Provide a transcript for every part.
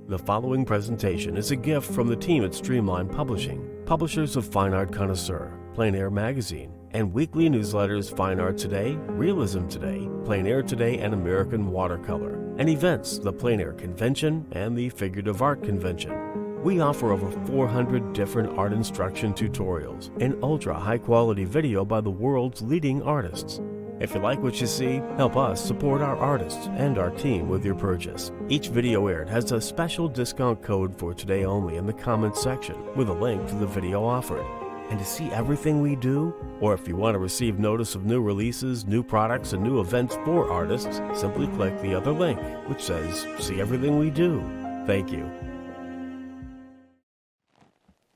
The following presentation is a gift from the team at Streamline Publishing, publishers of Fine Art Connoisseur, Plein Air Magazine, and weekly newsletters Fine Art Today, Realism Today, Plein Air Today, and American Watercolor, and events, the Plein Air Convention and the Figurative Art Convention. We offer over 400 different art instruction tutorials and ultra high-quality video by the world's leading artists. If you like what you see, help us support our artists and our team with your purchase. Each video aired has a special discount code for today only in the comments section with a link to the video offered. And to see everything we do, or if you want to receive notice of new releases, new products, and new events for artists, simply click the other link, which says, "See everything we do." Thank you.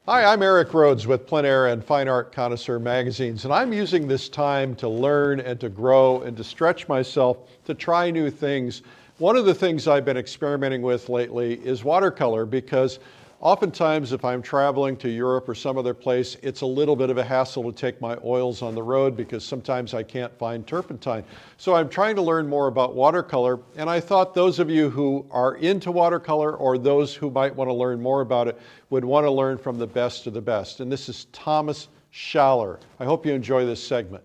Hi, I'm Eric Rhodes with Plein Air and Fine Art Connoisseur magazines, and I'm using this time to learn and to grow and to stretch myself to try new things. One of the things I've been experimenting with lately is watercolor, because oftentimes if I'm traveling to Europe or some other place, it's a little bit of a hassle to take my oils on the road because sometimes I can't find turpentine. So I'm trying to learn more about watercolor, and I thought those of you who are into watercolor or those who might want to learn more about it would want to learn from the best of the best. And this is Code SCHALLER. I hope you enjoy this segment.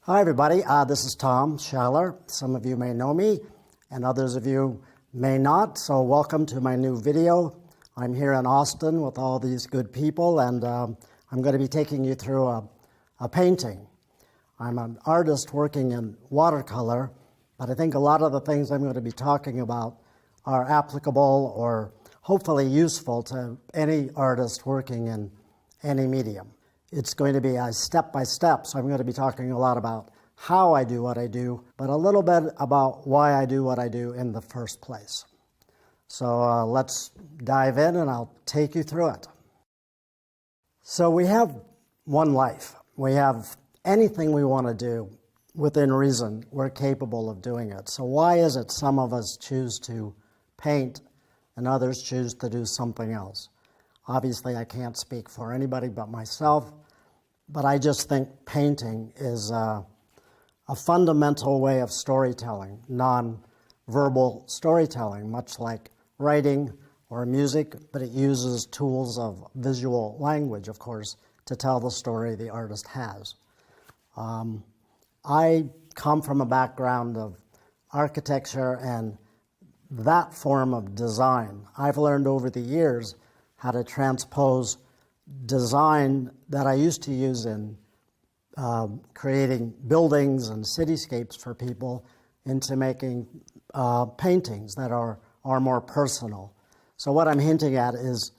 Hi everybody, this is Code SCHALLER. Some of you may know me and others of you may not, so welcome to my new video. I'm here in Austin with all these good people, and I'm going to be taking you through a painting. I'm an artist working in watercolor, but I think a lot of the things I'm going to be talking about are applicable or hopefully useful to any artist working in any medium. It's going to be a step-by-step, so I'm going to be talking a lot about how I do what I do, but a little bit about why I do what I do in the first place. So let's dive in and I'll take you through it. So we have one life. We have anything we want to do within reason. We're capable of doing it. So why is it some of us choose to paint and others choose to do something else? Obviously, I can't speak for anybody but myself, but I just think painting is a fundamental way of storytelling, non-verbal storytelling, much like writing or music, but it uses tools of visual language, of course, to tell the story the artist has. I come from a background of architecture and that form of design. I've learned over the years how to transpose design that I used to use in creating buildings and cityscapes for people into making paintings that are more personal. So what I'm hinting at is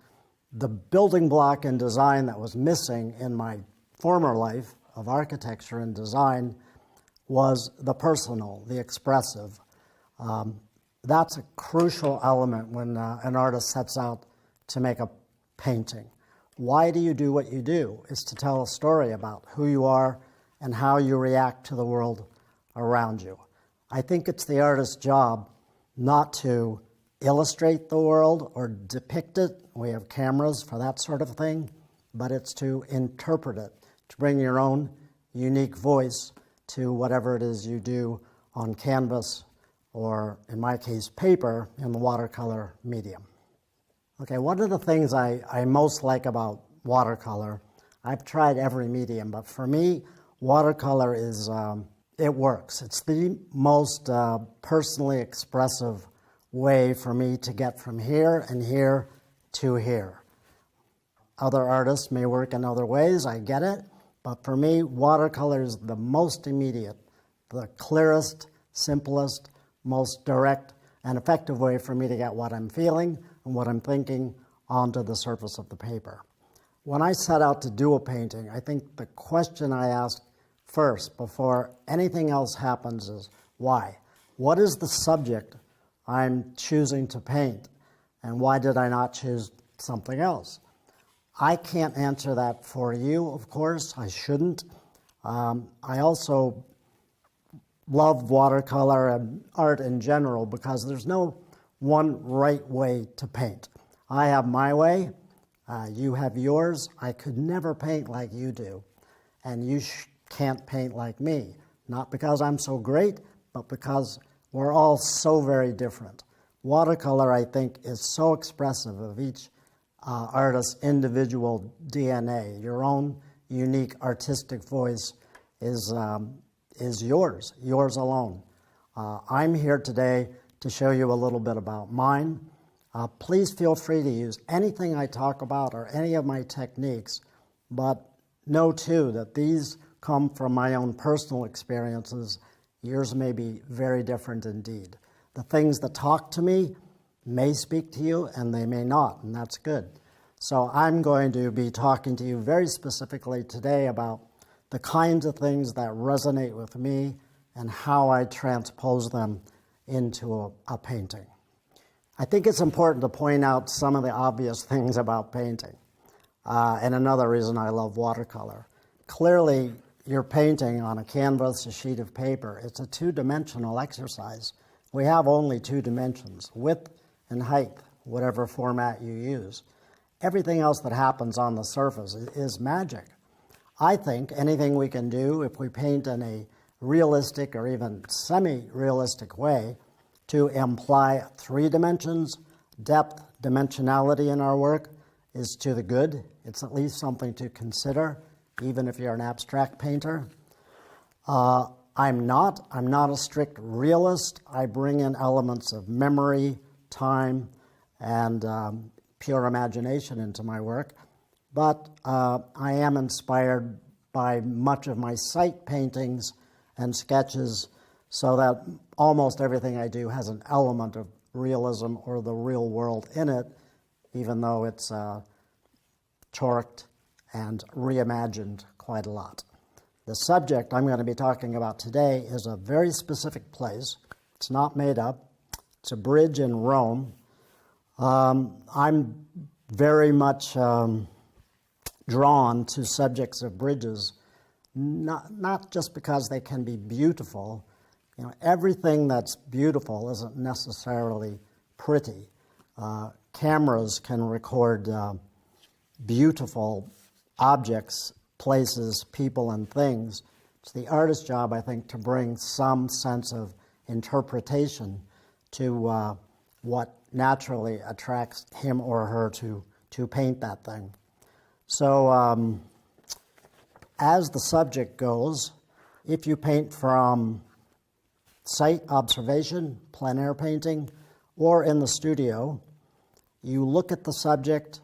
the building block in design that was missing in my former life of architecture and design was the personal, the expressive. That's a crucial element when an artist sets out to make a painting. Why do you do what you do? Is to tell a story about who you are and how you react to the world around you. I think it's the artist's job not to illustrate the world or depict it. We have cameras for that sort of thing, but it's to interpret it, to bring your own unique voice to whatever it is you do on canvas or, in my case, paper in the watercolor medium. Okay, one of the things I most like about watercolor, I've tried every medium, but for me, watercolor is, it works. It's the most personally expressive way for me to get from here and here to here. Other artists may work in other ways, I get it, but for me, watercolor is the most immediate, the clearest, simplest, most direct and effective way for me to get what I'm feeling and what I'm thinking onto the surface of the paper. When I set out to do a painting, I think the question I ask first, before anything else happens, is Why? What is the subject I'm choosing to paint, and why did I not choose something else? I can't answer that for you, of course. I shouldn't. I also love watercolor and art in general because there's no one right way to paint. I have my way, you have yours. I could never paint like you do, and you can't paint like me. Not because I'm so great, but because we're all so very different. Watercolor, I think, is so expressive of each artist's individual DNA. Your own unique artistic voice is yours alone. I'm here today to show you a little bit about mine. Please feel free to use anything I talk about or any of my techniques, but know too that these come from my own personal experiences. Yours may be very different indeed. The things that talk to me may speak to you and they may not, and that's good. So I'm going to be talking to you very specifically today about the kinds of things that resonate with me and how I transpose them into a painting. I think it's important to point out some of the obvious things about painting, and another reason I love watercolor. Clearly, you're painting on a canvas, a sheet of paper. It's a two-dimensional exercise. We have only two dimensions, width and height, whatever format you use. Everything else that happens on the surface is magic. I think anything we can do if we paint in a realistic or even semi-realistic way to imply 3 dimensions, depth, dimensionality in our work is to the good. It's at least something to consider, even if you're an abstract painter. I'm not a strict realist. I bring in elements of memory, time, and pure imagination into my work. But I am inspired by much of my site paintings and sketches, so that almost everything I do has an element of realism or the real world in it, even though it's torqued and reimagined quite a lot. The subject I'm going to be talking about today is a very specific place. It's not made up. It's a bridge in Rome. I'm very much drawn to subjects of bridges, not just because they can be beautiful. You know, everything that's beautiful isn't necessarily pretty. Cameras can record beautiful objects, places, people, and things. It's the artist's job, I think, to bring some sense of interpretation to what naturally attracts him or her to paint that thing. So as the subject goes, if you paint from site observation, plein air painting, or in the studio, you look at the subject,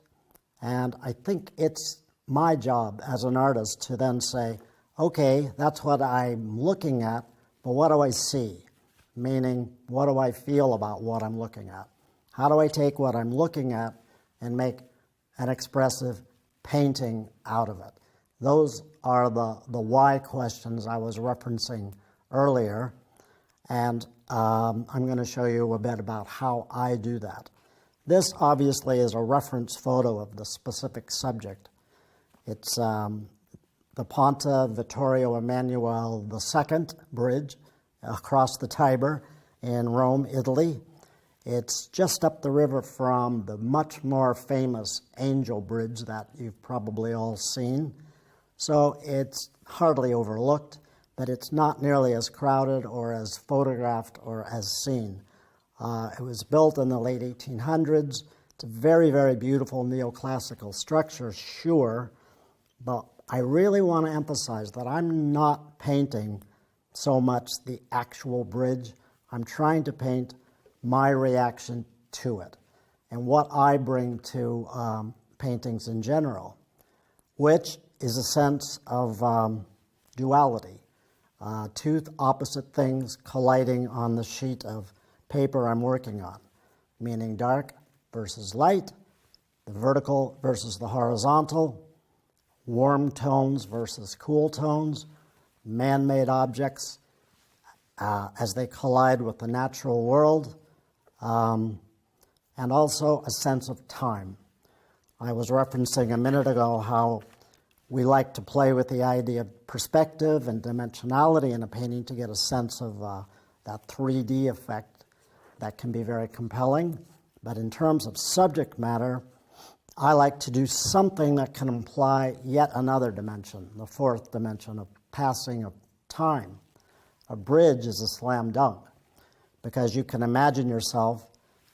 and I think it's my job as an artist to then say, okay, that's what I'm looking at, but what do I see? Meaning, what do I feel about what I'm looking at? How do I take what I'm looking at and make an expressive painting out of it? Those are the why questions I was referencing earlier, and I'm going to show you a bit about how I do that. This obviously is a reference photo of the specific subject. It's the Ponte Vittorio Emanuele II bridge across the Tiber in Rome, Italy. It's just up the river from the much more famous Angel Bridge that you've probably all seen. So it's hardly overlooked, but it's not nearly as crowded or as photographed or as seen. It was built in the late 1800s. It's a very, very beautiful neoclassical structure, sure, but I really want to emphasize that I'm not painting so much the actual bridge. I'm trying to paint my reaction to it and what I bring to paintings in general, which is a sense of duality, two opposite things colliding on the sheet of paper I'm working on, meaning dark versus light, the vertical versus the horizontal, warm tones versus cool tones, man-made objects, as they collide with the natural world, and also a sense of time. I was referencing a minute ago how we like to play with the idea of perspective and dimensionality in a painting to get a sense of that 3D effect that can be very compelling. But in terms of subject matter, I like to do something that can imply yet another dimension, the fourth dimension of passing of time. A bridge is a slam dunk because you can imagine yourself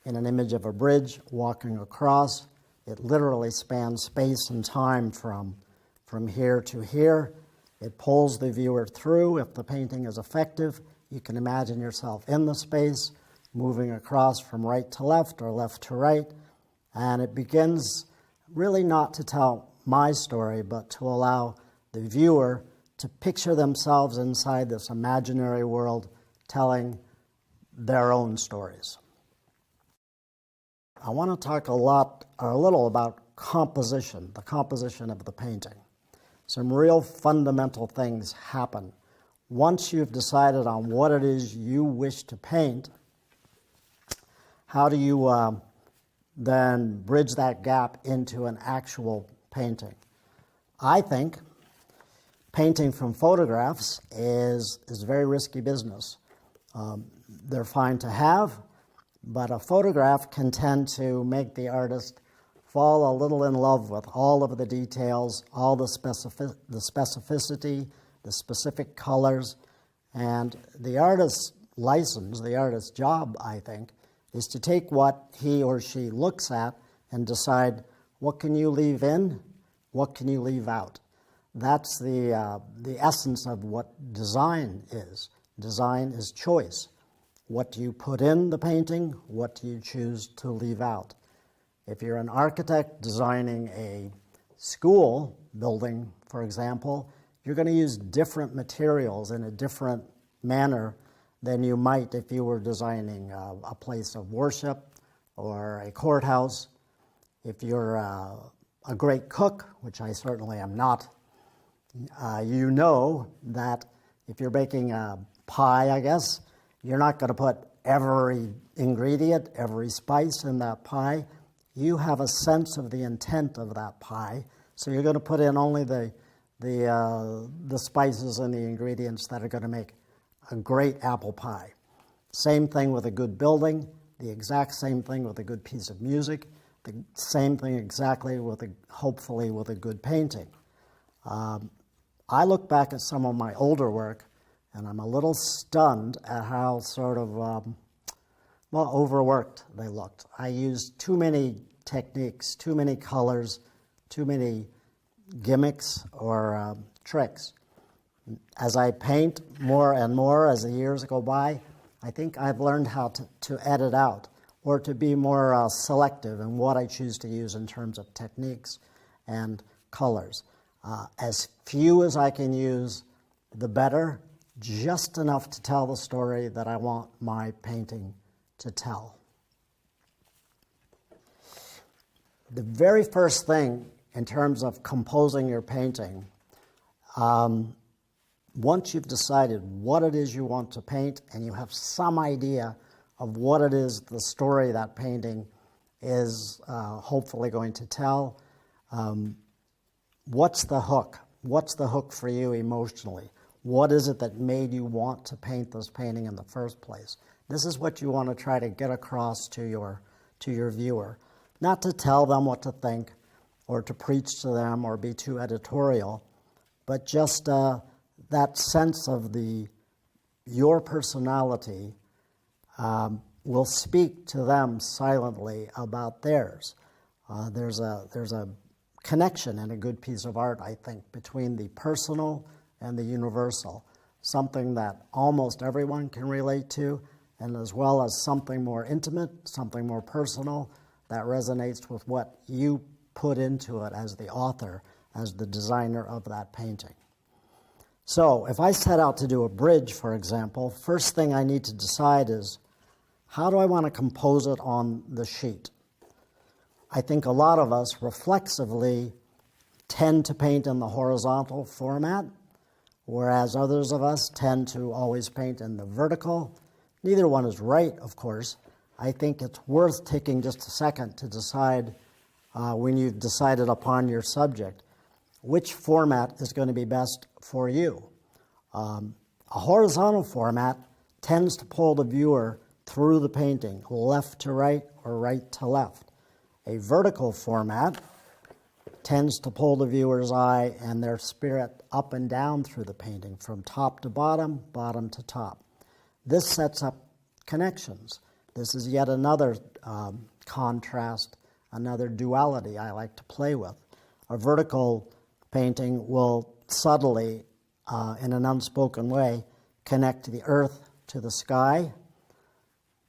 in an image of a bridge walking across. It literally spans space and time from here to here. It pulls the viewer through. If the painting is effective, you can imagine yourself in the space, moving across from right to left or left to right. And it begins really not to tell my story, but to allow the viewer to picture themselves inside this imaginary world telling their own stories. I want to talk a little about composition, the composition of the painting. Some real fundamental things happen. Once you've decided on what it is you wish to paint, how do you then bridge that gap into an actual painting? I think painting from photographs is very risky business. They're fine to have, but a photograph can tend to make the artist fall a little in love with all of the details, all the specificity, the specific colors, and the artist's license, the artist's job, I think, is to take what he or she looks at and decide what can you leave in, what can you leave out. That's the essence of what design is. Design is choice. What do you put in the painting? What do you choose to leave out? If you're an architect designing a school building, for example, you're going to use different materials in a different manner than you might if you were designing a place of worship or a courthouse. If you're a great cook, which I certainly am not, you know that if you're baking a pie, I guess, you're not going to put every ingredient, every spice in that pie. You have a sense of the intent of that pie, so you're going to put in only the spices and the ingredients that are going to make a great apple pie. Same thing with a good building, the exact same thing with a good piece of music, the same thing exactly with hopefully with a good painting. I look back at some of my older work, and I'm a little stunned at how sort of overworked they looked. I used too many techniques, too many colors, too many gimmicks or tricks. As I paint more and more as the years go by, I think I've learned how to edit out or to be more selective in what I choose to use in terms of techniques and colors. As few as I can use, the better, just enough to tell the story that I want my painting to tell. The very first thing in terms of composing your painting, once you've decided what it is you want to paint and you have some idea of what it is the story that painting is hopefully going to tell, what's the hook? What's the hook for you emotionally? What is it that made you want to paint this painting in the first place? This is what you want to try to get across to your viewer. Not to tell them what to think or to preach to them or be too editorial, but just that sense of your personality will speak to them silently about theirs. There's a connection in a good piece of art, I think, between the personal and the universal, something that almost everyone can relate to, and as well as something more intimate, something more personal that resonates with what you put into it as the author, as the designer of that painting. So if I set out to do a bridge, for example, first thing I need to decide is, how do I want to compose it on the sheet? I think a lot of us reflexively tend to paint in the horizontal format, whereas others of us tend to always paint in the vertical. Neither one is right, of course. I think it's worth taking just a second to decide, when you've decided upon your subject, which format is going to be best for you. A horizontal format tends to pull the viewer through the painting, left to right or right to left. A vertical format tends to pull the viewer's eye and their spirit up and down through the painting, from top to bottom, bottom to top. This sets up connections. This is yet another contrast, another duality I like to play with. A vertical painting will subtly, in an unspoken way, connect the earth to the sky.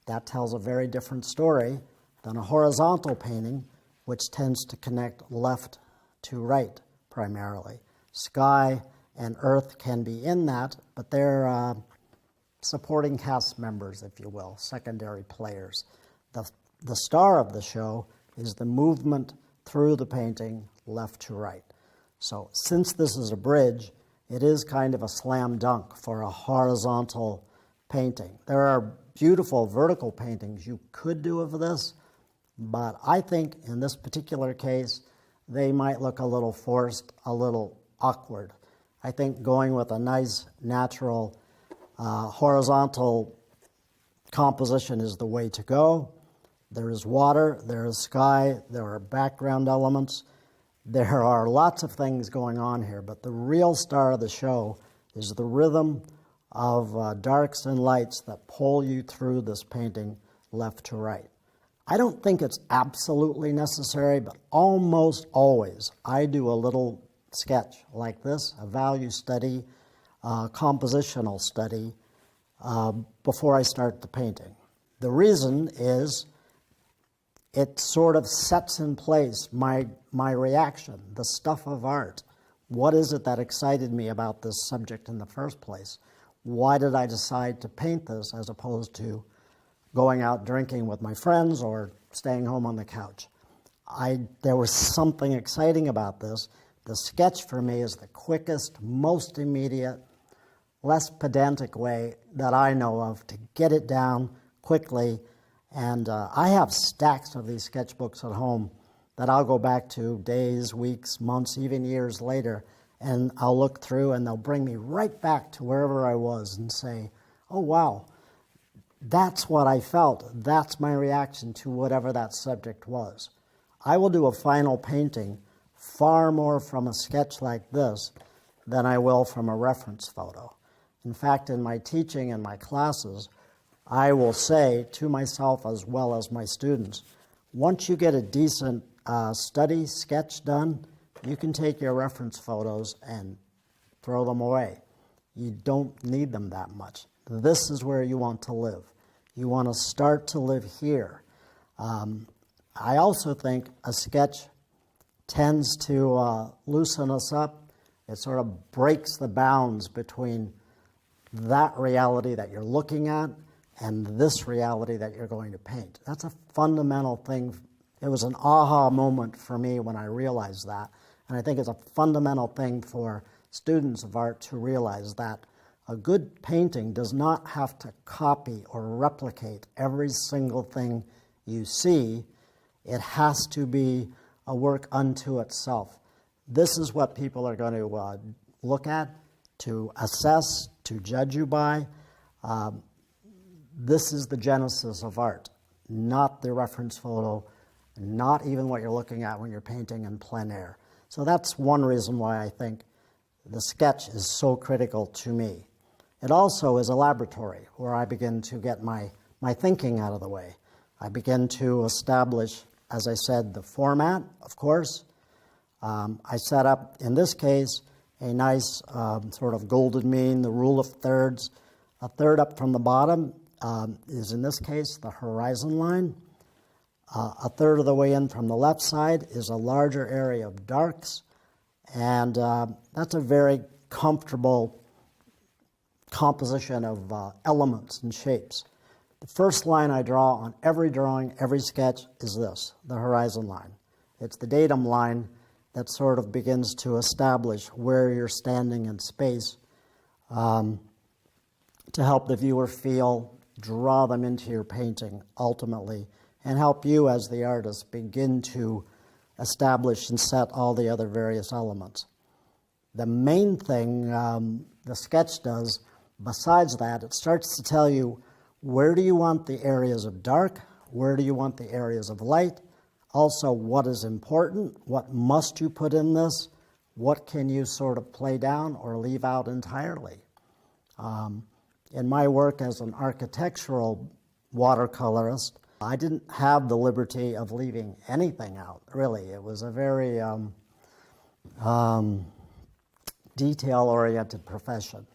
That tells a very different story than a horizontal painting, which tends to connect left to right primarily. Sky and earth can be in that, but they're supporting cast members, if you will, secondary players. The star of the show is the movement through the painting left to right. So since this is a bridge, it is kind of a slam dunk for a horizontal painting. There are beautiful vertical paintings you could do of this, but I think in this particular case, they might look a little forced, a little awkward. I think going with a nice, natural, horizontal composition is the way to go. There is water, there is sky, there are background elements. There are lots of things going on here, but the real star of the show is the rhythm of darks and lights that pull you through this painting left to right. I don't think it's absolutely necessary, but almost always I do a little sketch like this, a value study, compositional study, before I start the painting. The reason is it sort of sets in place my reaction, the stuff of art. What is it that excited me about this subject in the first place? Why did I decide to paint this as opposed to going out drinking with my friends or staying home on the couch? There was something exciting about this. The sketch for me is the quickest, most immediate, less pedantic way that I know of to get it down quickly. And I have stacks of these sketchbooks at home that I'll go back to days, weeks, months, even years later, and I'll look through and they'll bring me right back to wherever I was and say, oh wow, that's what I felt. That's my reaction to whatever that subject was. I will do a final painting far more from a sketch like this than I will from a reference photo. In fact, in my teaching and my classes, I will say to myself as well as my students, once you get a decent study sketch done, you can take your reference photos and throw them away. You don't need them that much. This is where you want to live. You want to start to live here. I also think a sketch tends to loosen us up. It sort of breaks the bounds between that reality that you're looking at and this reality that you're going to paint. That's a fundamental thing. It was an aha moment for me when I realized that. And I think it's a fundamental thing for students of art to realize that a good painting does not have to copy or replicate every single thing you see. It has to be a work unto itself. This is what people are going to look at, to assess, to judge you by. This is the genesis of art, not the reference photo, not even what you're looking at when you're painting in plein air. So that's one reason why I think the sketch is so critical to me. It also is a laboratory where I begin to get my thinking out of the way. I begin to establish, as I said, the format, of course. I set up, in this case, a nice sort of golden mean, the rule of thirds. A third up from the bottom is, in this case, the horizon line. A third of the way in from the left side is a larger area of darks, and that's a very comfortable composition of elements and shapes. The first line I draw on every drawing, every sketch, is this, the horizon line. It's the datum line that sort of begins to establish where you're standing in space to help the viewer feel, draw them into your painting ultimately, and help you as the artist begin to establish and set all the other various elements. The main thing the sketch does, besides that, it starts to tell you where do you want the areas of dark, where do you want the areas of light, also what is important, what must you put in this, what can you sort of play down or leave out entirely. In my work as an architectural watercolorist, I didn't have the liberty of leaving anything out, really. It was a very detail-oriented profession.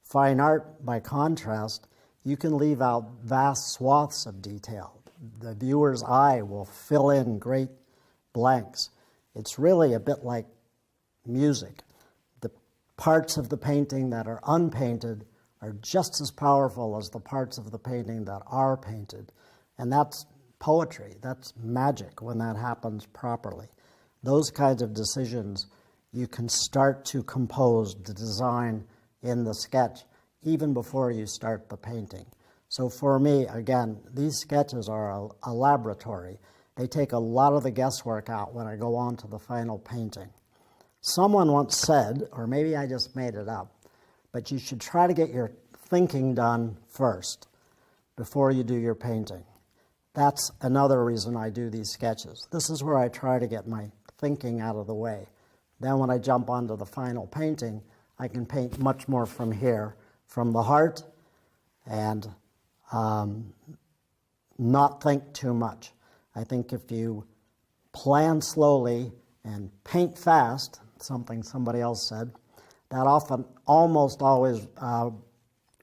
Fine art, by contrast, you can leave out vast swaths of detail. The viewer's eye will fill in great blanks. It's really a bit like music. The parts of the painting that are unpainted are just as powerful as the parts of the painting that are painted. And that's poetry, that's magic when that happens properly. Those kinds of decisions, you can start to compose the design in the sketch even before you start the painting. So for me, again, these sketches are a laboratory. They take a lot of the guesswork out when I go on to the final painting. Someone once said, or maybe I just made it up, but you should try to get your thinking done first before you do your painting. That's another reason I do these sketches. This is where I try to get my thinking out of the way. Then when I jump onto the final painting, I can paint much more from here, from the heart, and not think too much. I think if you plan slowly and paint fast, something somebody else said, that often almost always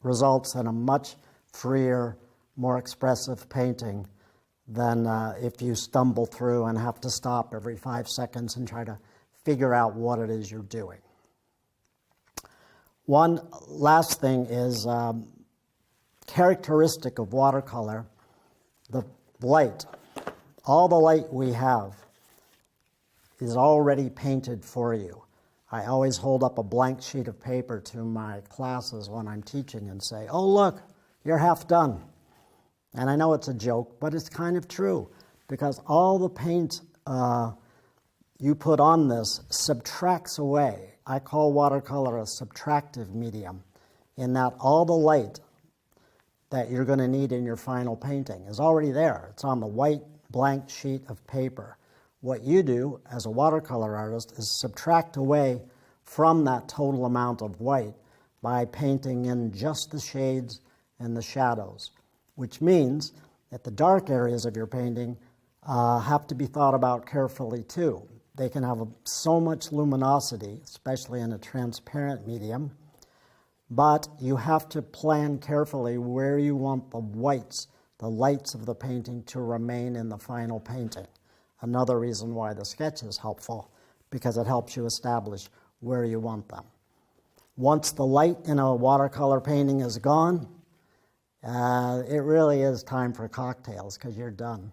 results in a much freer, more expressive painting than if you stumble through and have to stop every 5 seconds and try to figure out what it is you're doing. One last thing is characteristic of watercolor, the light. All the light we have is already painted for you. I always hold up a blank sheet of paper to my classes when I'm teaching and say, oh look, you're half done. And I know it's a joke, but it's kind of true, because all the paint you put on this subtracts away. I call watercolor a subtractive medium, in that all the light that you're going to need in your final painting is already there. It's on the white blank sheet of paper. What you do as a watercolor artist is subtract away from that total amount of white by painting in just the shades and the shadows, which means that the dark areas of your painting have to be thought about carefully too. They can have so much luminosity, especially in a transparent medium, but you have to plan carefully where you want the whites, the lights of the painting to remain in the final painting. Another reason why the sketch is helpful, because it helps you establish where you want them. Once the light in a watercolor painting is gone, it really is time for cocktails, because you're done.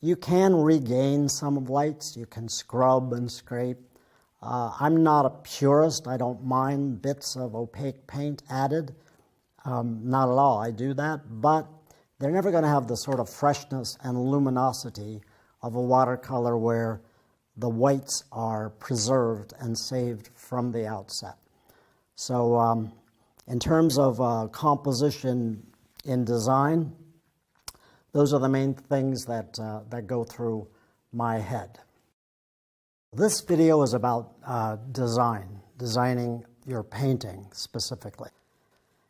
You can regain some of lights. You can scrub and scrape. I'm not a purist. I don't mind bits of opaque paint added. Not at all. I do that. But they're never going to have the sort of freshness and luminosity of a watercolor where the whites are preserved and saved from the outset. So in terms of composition in design, those are the main things that go through my head. This video is about designing your painting specifically.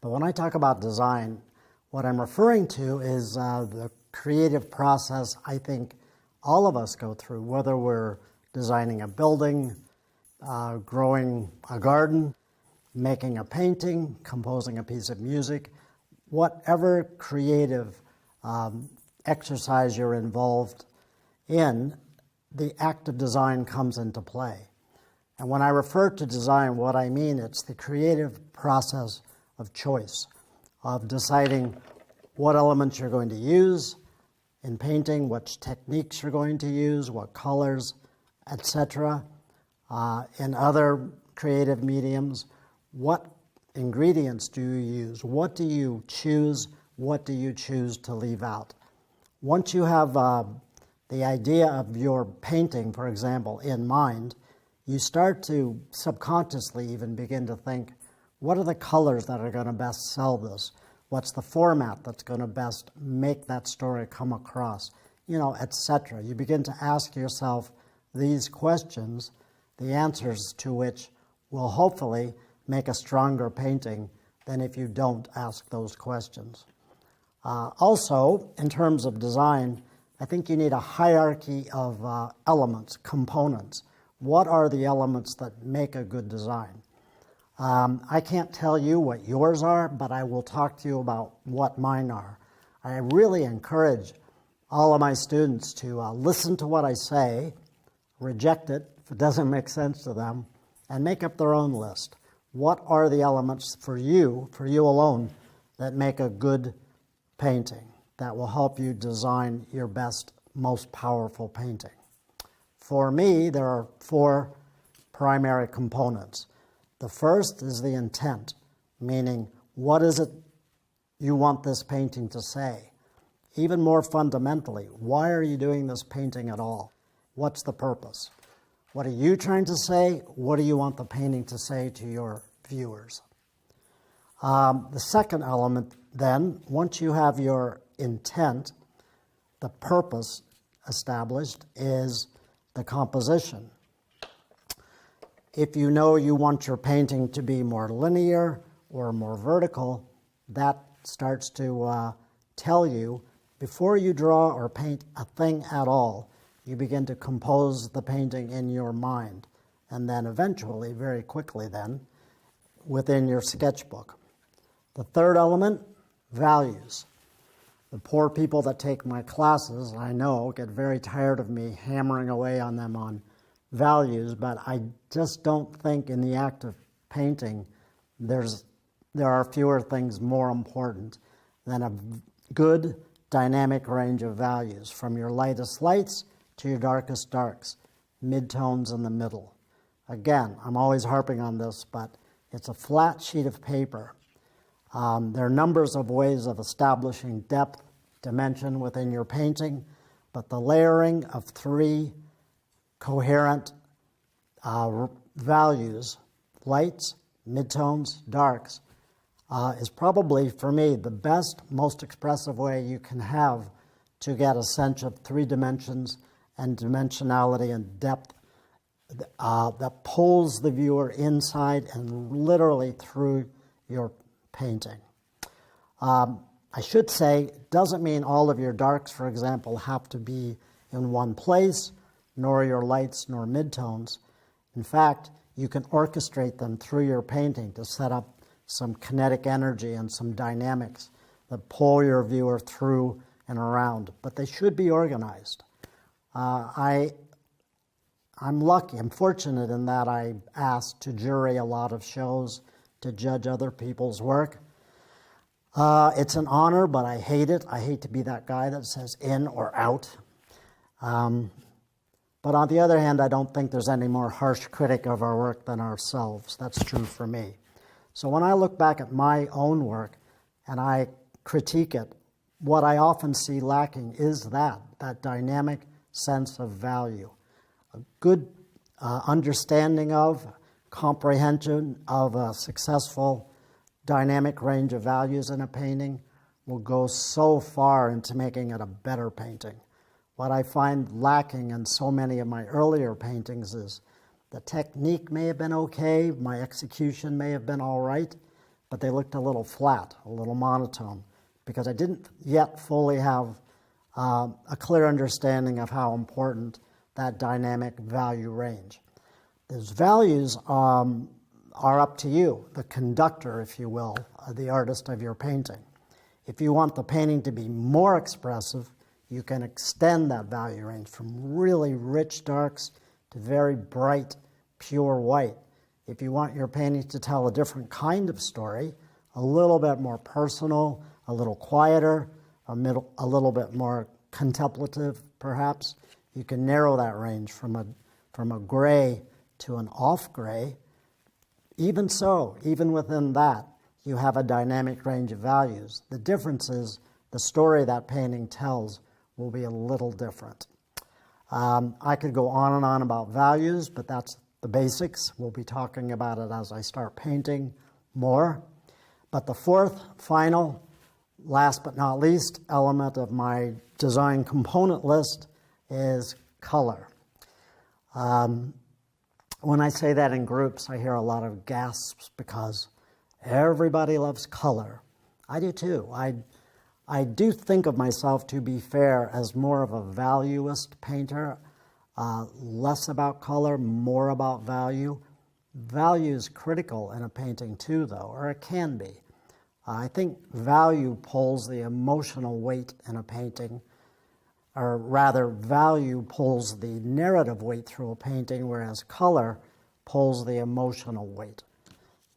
But when I talk about design, what I'm referring to is the creative process I think all of us go through, whether we're designing a building, growing a garden, making a painting, composing a piece of music, whatever creative exercise you're involved in, the act of design comes into play. And when I refer to design, what I mean, it's the creative process of choice, of deciding what elements you're going to use in painting, which techniques you're going to use, what colors, etc. In other creative mediums, what ingredients do you use? What do you choose? What do you choose to leave out? Once you have the idea of your painting, for example, in mind, you start to subconsciously even begin to think, what are the colors that are going to best sell this? What's the format that's going to best make that story come across? You know, etc. You begin to ask yourself these questions, the answers to which will hopefully make a stronger painting than if you don't ask those questions. Also, in terms of design, I think you need a hierarchy of elements, components. What are the elements that make a good design? I can't tell you what yours are, but I will talk to you about what mine are. I really encourage all of my students to listen to what I say, reject it if it doesn't make sense to them, and make up their own list. What are the elements for you alone, that make a good painting, that will help you design your best, most powerful painting? For me, there are 4 primary components. The first is the intent, meaning what is it you want this painting to say? Even more fundamentally, why are you doing this painting at all? What's the purpose? What are you trying to say? What do you want the painting to say to your viewers? The second element then, once you have your intent, the purpose established, is the composition. If you know you want your painting to be more linear or more vertical, that starts to tell you, before you draw or paint a thing at all, you begin to compose the painting in your mind, and then eventually, very quickly then, within your sketchbook. The third element, values. The poor people that take my classes, I know, get very tired of me hammering away on them on values, but I just don't think in the act of painting there are fewer things more important than a good dynamic range of values, from your lightest lights to your darkest darks, midtones in the middle. Again, I'm always harping on this, but it's a flat sheet of paper. There are numbers of ways of establishing depth, dimension within your painting, but the layering of 3 coherent values, lights, midtones, darks, is probably, for me, the best, most expressive way you can have to get a sense of 3 dimensions and dimensionality and depth that pulls the viewer inside and literally through your painting. I should say, it doesn't mean all of your darks, for example, have to be in one place, nor your lights nor midtones. In fact, you can orchestrate them through your painting to set up some kinetic energy and some dynamics that pull your viewer through and around, but they should be organized. I'm lucky, I'm fortunate in that I'm asked to jury a lot of shows, to judge other people's work. It's an honor, but I hate it. I hate to be that guy that says in or out. But on the other hand, I don't think there's any more harsh critic of our work than ourselves. That's true for me. So when I look back at my own work and I critique it, what I often see lacking is that dynamic sense of value. A good understanding of, comprehension of a successful dynamic range of values in a painting will go so far into making it a better painting. What I find lacking in so many of my earlier paintings is the technique may have been okay, my execution may have been all right, but they looked a little flat, a little monotone, because I didn't yet fully have a clear understanding of how important that dynamic value range. Those values are up to you, the conductor, if you will, the artist of your painting. If you want the painting to be more expressive, you can extend that value range from really rich darks to very bright, pure white. If you want your painting to tell a different kind of story, a little bit more personal, a little quieter, a little bit more contemplative, perhaps, you can narrow that range from a gray to an off gray. Even so, even within that, you have a dynamic range of values. The difference is the story that painting tells will be a little different. I could go on and on about values, but that's the basics. We'll be talking about it as I start painting more. But the fourth, final, last but not least element of my design component list is color. When I say that in groups, I hear a lot of gasps because everybody loves color. I do too. I do think of myself, to be fair, as more of a valuist painter, less about color, more about value. Value is critical in a painting too, though, or it can be. I think value pulls the emotional weight in a painting, or rather, value pulls the narrative weight through a painting, whereas color pulls the emotional weight.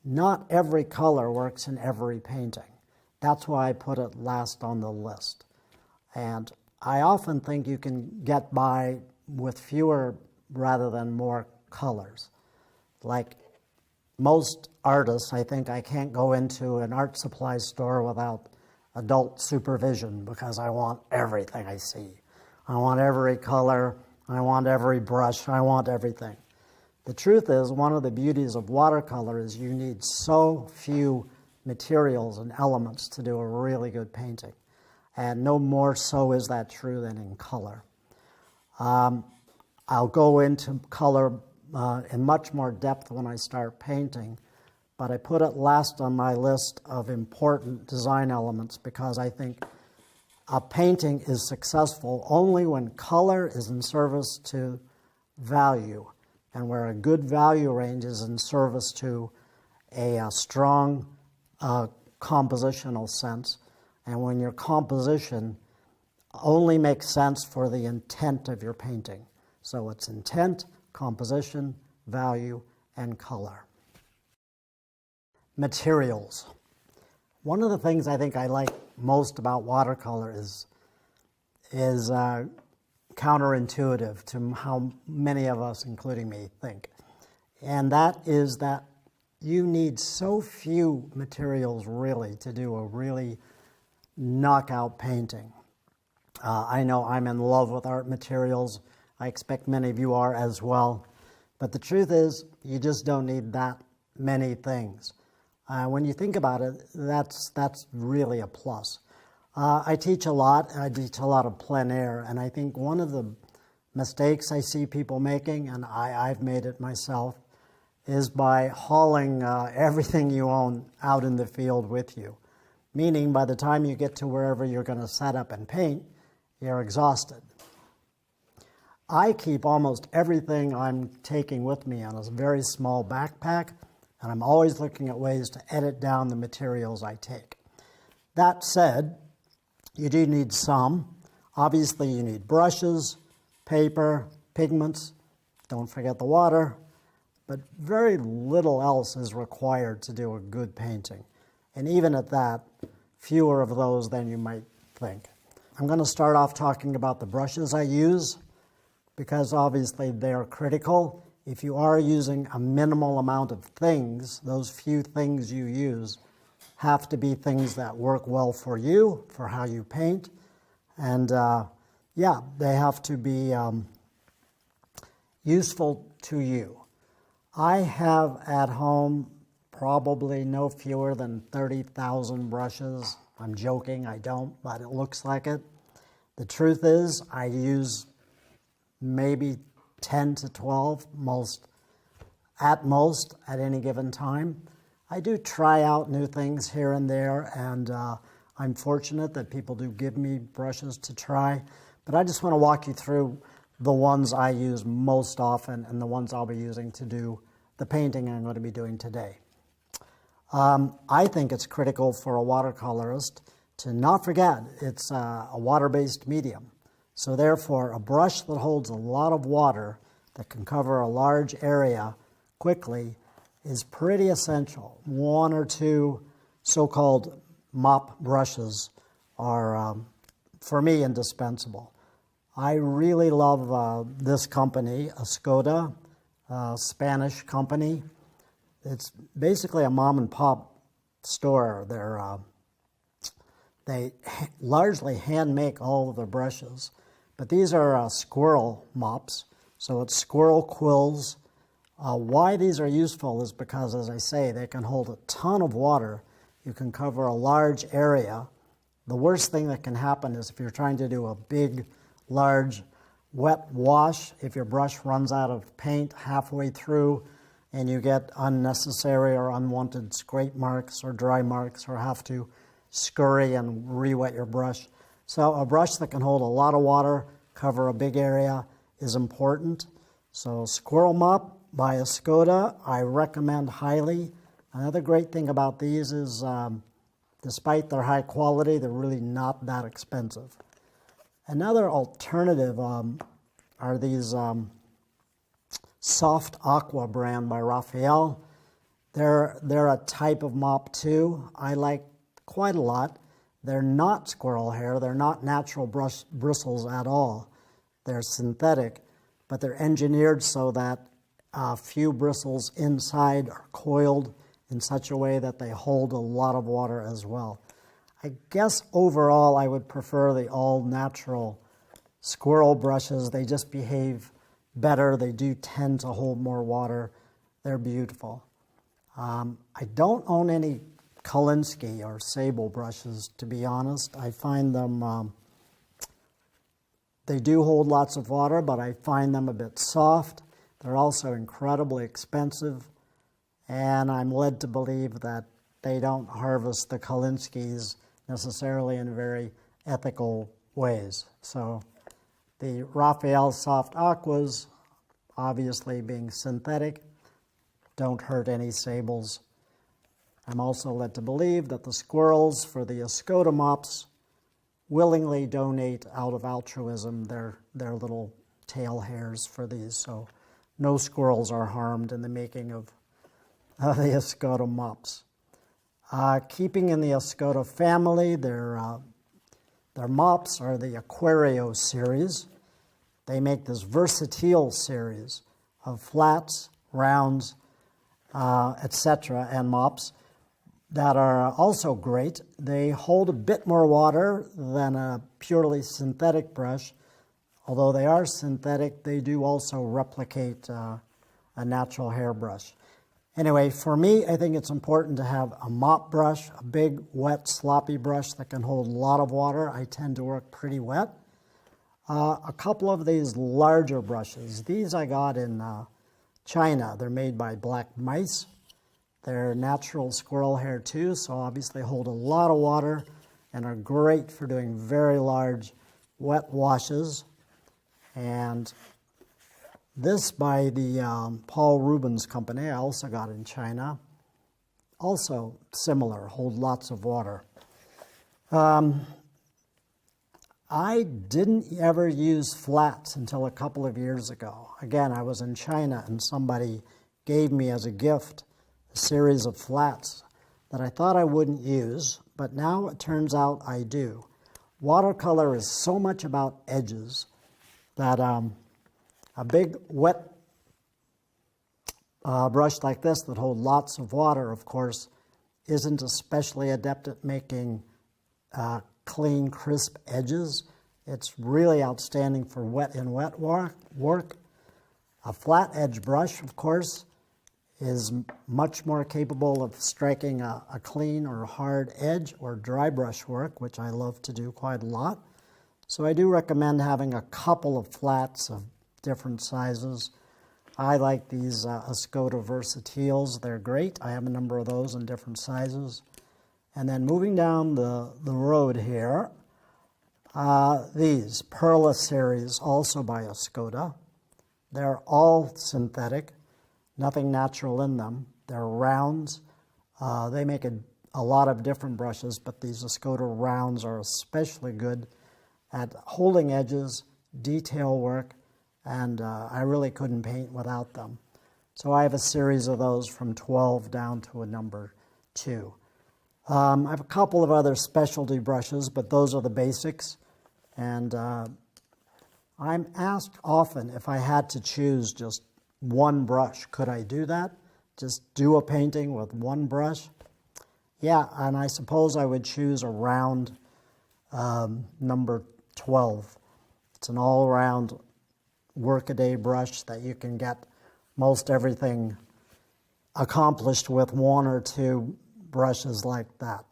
Not every color works in every painting. That's why I put it last on the list. And I often think you can get by with fewer rather than more colors. Like most artists, I think I can't go into an art supply store without adult supervision because I want everything I see. I want every color, I want every brush, I want everything. The truth is, one of the beauties of watercolor is you need so few materials and elements to do a really good painting. And no more so is that true than in color. I'll go into color in much more depth when I start painting, but I put it last on my list of important design elements because I think a painting is successful only when color is in service to value, and where a good value range is in service to a strong compositional sense, and when your composition only makes sense for the intent of your painting. So it's intent, composition, value, and color. Materials. One of the things I think I like most about watercolor is counterintuitive to how many of us, including me, think. And that is that you need so few materials really to do a really knockout painting. I know I'm in love with art materials. I expect many of you are as well. But the truth is, you just don't need that many things. When you think about it, that's really a plus. I teach a lot. I teach a lot of plein air, and I think one of the mistakes I see people making, and I've made it myself, is by hauling everything you own out in the field with you. Meaning, by the time you get to wherever you're going to set up and paint, you're exhausted. I keep almost everything I'm taking with me on a very small backpack, and I'm always looking at ways to edit down the materials I take. That said, you do need some. Obviously, you need brushes, paper, pigments, don't forget the water, but very little else is required to do a good painting. And even at that, fewer of those than you might think. I'm going to start off talking about the brushes I use, because obviously they're critical. If you are using a minimal amount of things, those few things you use have to be things that work well for you, for how you paint. And yeah, they have to be useful to you. I have at home probably no fewer than 30,000 brushes. I'm joking, I don't, but it looks like it. The truth is, I use maybe 10 to 12 at most at any given time. I do try out new things here and there, and I'm fortunate that people do give me brushes to try. But I just want to walk you through the ones I use most often and the ones I'll be using to do the painting I'm going to be doing today. I think it's critical for a watercolorist to not forget it's a water-based medium. So therefore, a brush that holds a lot of water that can cover a large area quickly is pretty essential. One or two so-called mop brushes are, for me, indispensable. I really love this company, Escoda, a Spanish company. It's basically a mom and pop store. They largely hand make all of the brushes, but these are squirrel mops, so it's squirrel quills. Why these are useful is because, as I say, they can hold a ton of water. You can cover a large area. The worst thing that can happen is if you're trying to do a big, large, wet wash, if your brush runs out of paint halfway through and you get unnecessary or unwanted scrape marks or dry marks or have to scurry and re-wet your brush. So a brush that can hold a lot of water, cover a big area, is important. So Squirrel Mop by Escoda, I recommend highly. Another great thing about these is despite their high quality, they're really not that expensive. Another alternative are these Soft Aqua brand by Raphael. They're a type of mop too. I like quite a lot. They're not squirrel hair. They're not natural bristles at all. They're synthetic, but they're engineered so that a few bristles inside are coiled in such a way that they hold a lot of water as well. I guess overall I would prefer the all-natural squirrel brushes. They just behave better. They do tend to hold more water. They're beautiful. I don't own any Kolinsky or Sable brushes, to be honest. I find them, they do hold lots of water, but I find them a bit soft. They're also incredibly expensive, and I'm led to believe that they don't harvest the Kolinskys necessarily in very ethical ways. So the Raphael Soft Aquas, obviously being synthetic, don't hurt any Sables. I'm also led to believe that the squirrels for the Escoda mops willingly donate out of altruism their little tail hairs for these, so no squirrels are harmed in the making of the Escoda mops. Keeping in the Escoda family, their mops are the Aquario series. They make this versatile series of flats, rounds, etc., and mops that are also great. They hold a bit more water than a purely synthetic brush. Although they are synthetic, they do also replicate a natural hairbrush. Anyway, for me, I think it's important to have a mop brush, a big, wet, sloppy brush that can hold a lot of water. I tend to work pretty wet. A couple of these larger brushes. These I got in China. They're made by Black Mice. They're natural squirrel hair too, so obviously hold a lot of water and are great for doing very large wet washes. And this by the Paul Rubens company, I also got in China. Also similar, hold lots of water. I didn't ever use flats until a couple of years ago. Again, I was in China and somebody gave me as a gift a series of flats that I thought I wouldn't use, but now it turns out I do. Watercolor is so much about edges that a big wet brush like this that holds lots of water, of course, isn't especially adept at making clean, crisp edges. It's really outstanding for wet work. A flat edge brush, of course, is much more capable of striking a clean or hard edge or dry brush work, which I love to do quite a lot. So I do recommend having a couple of flats of different sizes. I like these Escoda Versatiles. They're great. I have a number of those in different sizes. And then moving down the road here, these Perla series, also by Escoda. They're all synthetic, nothing natural in them. They're rounds. They make a lot of different brushes, but these Escoda rounds are especially good at holding edges, detail work, and I really couldn't paint without them. So I have a series of those from 12 down to a number 2. I have a couple of other specialty brushes, but those are the basics. And I'm asked often if I had to choose just one brush, could I do that? just do a painting with one brush? Yeah, and I suppose I would choose a round number 12. It's an all-round workaday brush that you can get most everything accomplished with one or two brushes like that.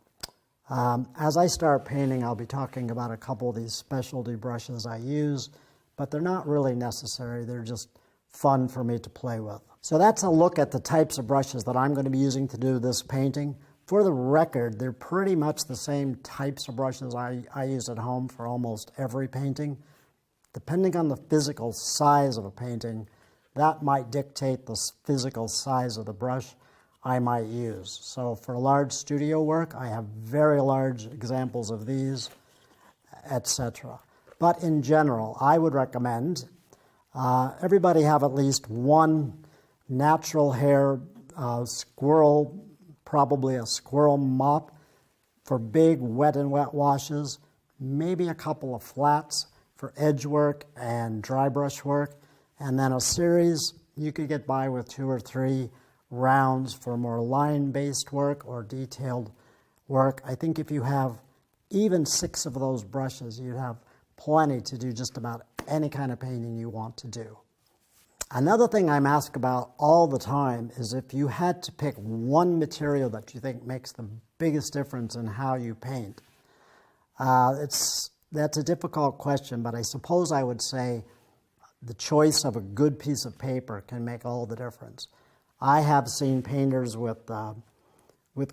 As I start painting, I'll be talking about a couple of these specialty brushes I use, but they're not really necessary. They're just fun for me to play with. So that's a look at the types of brushes that I'm going to be using to do this painting. For the record, they're pretty much the same types of brushes I use at home for almost every painting. Depending on the physical size of a painting, that might dictate the physical size of the brush I might use. So for large studio work, I have very large examples of these, etc. But in general, I would recommend everybody have at least one natural hair squirrel, probably a squirrel mop for big wet and wet washes, maybe a couple of flats for edge work and dry brush work, and then a series. You could get by with 2 or 3 rounds for more line-based work or detailed work. I think if you have even 6 of those brushes, you'd have plenty to do just about any kind of painting you want to do. Another thing I'm asked about all the time is if you had to pick one material that you think makes the biggest difference in how you paint. That's a difficult question, but I suppose I would say the choice of a good piece of paper can make all the difference. I have seen painters with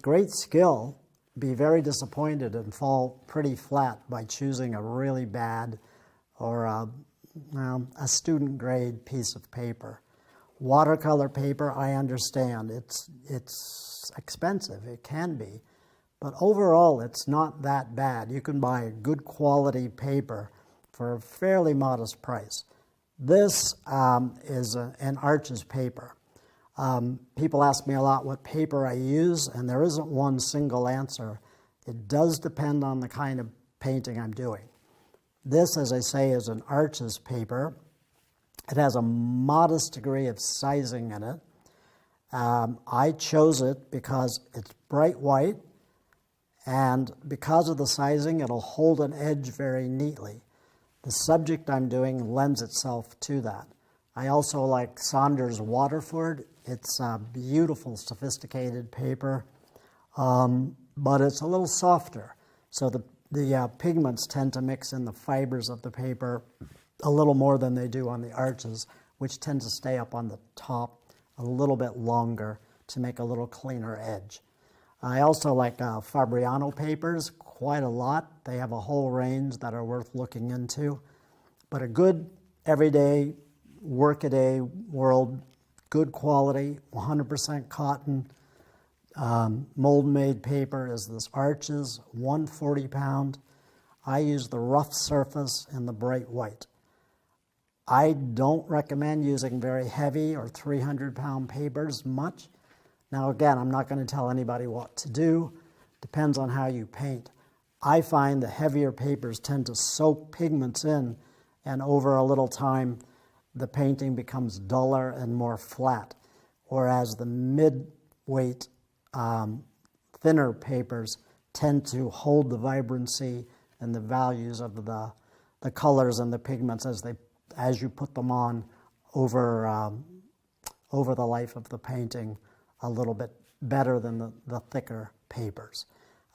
great skill be very disappointed and fall pretty flat by choosing a really bad or a student grade piece of paper. Watercolor paper, I understand. It's expensive, it can be. But overall, it's not that bad. You can buy a good quality paper for a fairly modest price. This is an Arches paper. People ask me a lot what paper I use, and there isn't one single answer. It does depend on the kind of painting I'm doing. This, as I say, is an Arches paper. It has a modest degree of sizing in it. I chose it because it's bright white, and because of the sizing, it'll hold an edge very neatly. The subject I'm doing lends itself to that. I also like Saunders Waterford. It's a beautiful, sophisticated paper, but it's a little softer. So the pigments tend to mix in the fibers of the paper a little more than they do on the Arches, which tend to stay up on the top a little bit longer to make a little cleaner edge. I also like Fabriano papers quite a lot. They have a whole range that are worth looking into. But a good everyday, workaday world, good quality, 100% cotton, mold-made paper is this Arches, 140 pound. I use the rough surface and the bright white. I don't recommend using very heavy or 300-pound papers much. Now again, I'm not going to tell anybody what to do. Depends on how you paint. I find the heavier papers tend to soak pigments in, and over a little time, the painting becomes duller and more flat, whereas the mid-weight, thinner papers tend to hold the vibrancy and the values of the colors and the pigments as you put them on over the life of the painting a little bit better than the thicker papers.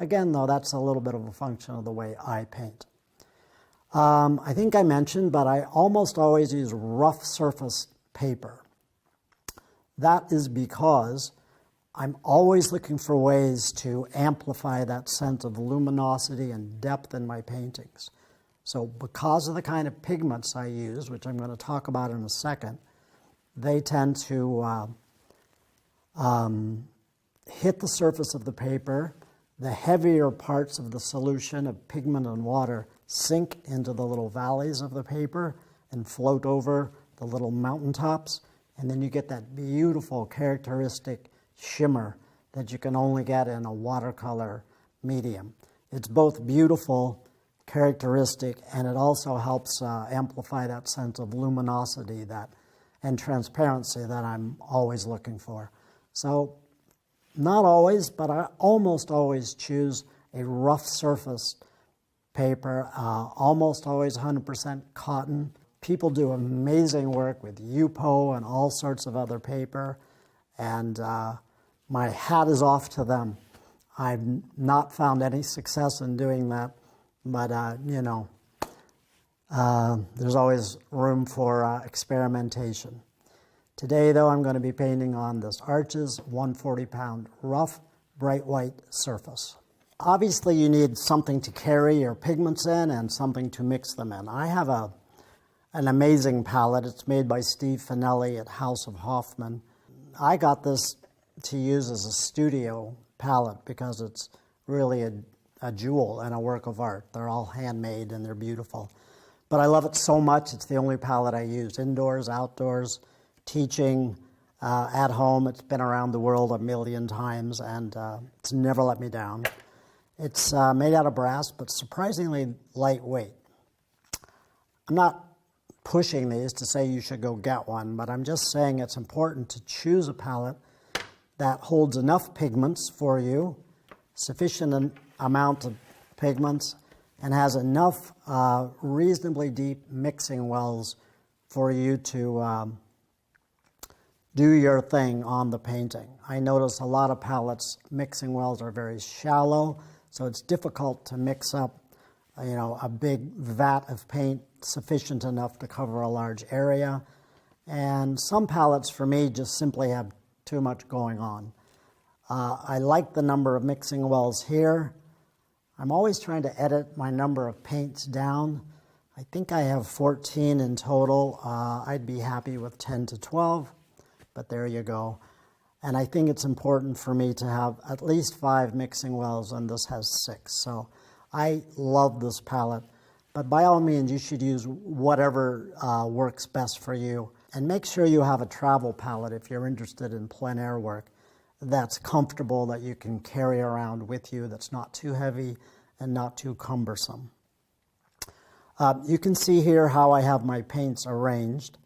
Again, though, that's a little bit of a function of the way I paint. I think I mentioned, but I almost always use rough surface paper. That is because I'm always looking for ways to amplify that sense of luminosity and depth in my paintings. So because of the kind of pigments I use, which I'm going to talk about in a second, they tend to hit the surface of the paper. The heavier parts of the solution of pigment and water sink into the little valleys of the paper and float over the little mountaintops, and then you get that beautiful characteristic shimmer that you can only get in a watercolor medium. It's both beautiful, characteristic, and it also helps amplify that sense of luminosity and transparency that I'm always looking for. So not always, but I almost always choose a rough surface paper, almost always 100% cotton. People do amazing work with UPO and all sorts of other paper, and my hat is off to them. I've not found any success in doing that, but you know, there's always room for experimentation. Today, though, I'm going to be painting on this Arches 140-pound rough, bright white surface. Obviously, you need something to carry your pigments in and something to mix them in. I have an amazing palette. It's made by Steve Finelli at House of Hoffman. I got this to use as a studio palette because it's really a jewel and a work of art. They're all handmade and they're beautiful. But I love it so much, it's the only palette I use, indoors, outdoors, teaching, at home. It's been around the world a million times, and it's never let me down. It's made out of brass, but surprisingly lightweight. I'm not pushing these to say you should go get one, but I'm just saying it's important to choose a palette that holds enough pigments for you, sufficient amount of pigments, and has enough reasonably deep mixing wells for you to do your thing on the painting. I notice a lot of palettes, mixing wells are very shallow, so it's difficult to mix up, you know, a big vat of paint sufficient enough to cover a large area. And some palettes, for me, just simply have too much going on. I like the number of mixing wells here. I'm always trying to edit my number of paints down. I think I have 14 in total. I'd be happy with 10 to 12, but there you go. And I think it's important for me to have at least 5 mixing wells, and this has 6. So I love this palette, but by all means, you should use whatever works best for you. And make sure you have a travel palette if you're interested in plein air work that's comfortable, that you can carry around with you, that's not too heavy and not too cumbersome. You can see here how I have my paints arranged.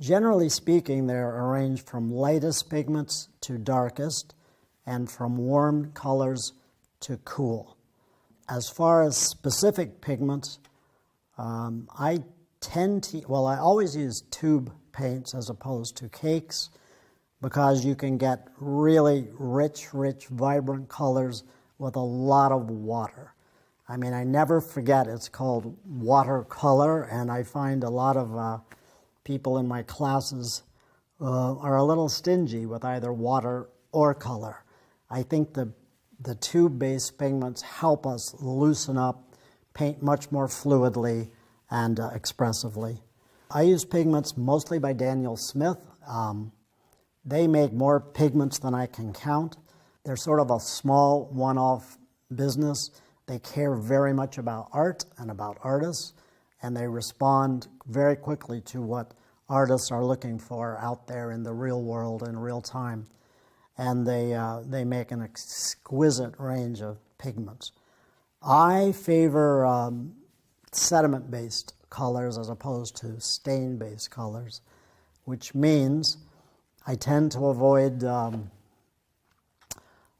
Generally speaking, they're arranged from lightest pigments to darkest, and from warm colors to cool. As far as specific pigments, I always use tube paints as opposed to cakes, because you can get really rich, vibrant colors with a lot of water. I mean, I never forget it's called watercolor, and I find a lot of people in my classes are a little stingy with either water or color. I think the tube-based pigments help us loosen up, paint much more fluidly and expressively. I use pigments mostly by Daniel Smith. They make more pigments than I can count. They're sort of a small one-off business. They care very much about art and about artists, and they respond very quickly to what artists are looking for out there in the real world in real time. And they make an exquisite range of pigments. I favor sediment-based colors as opposed to stain-based colors, which means I tend to avoid a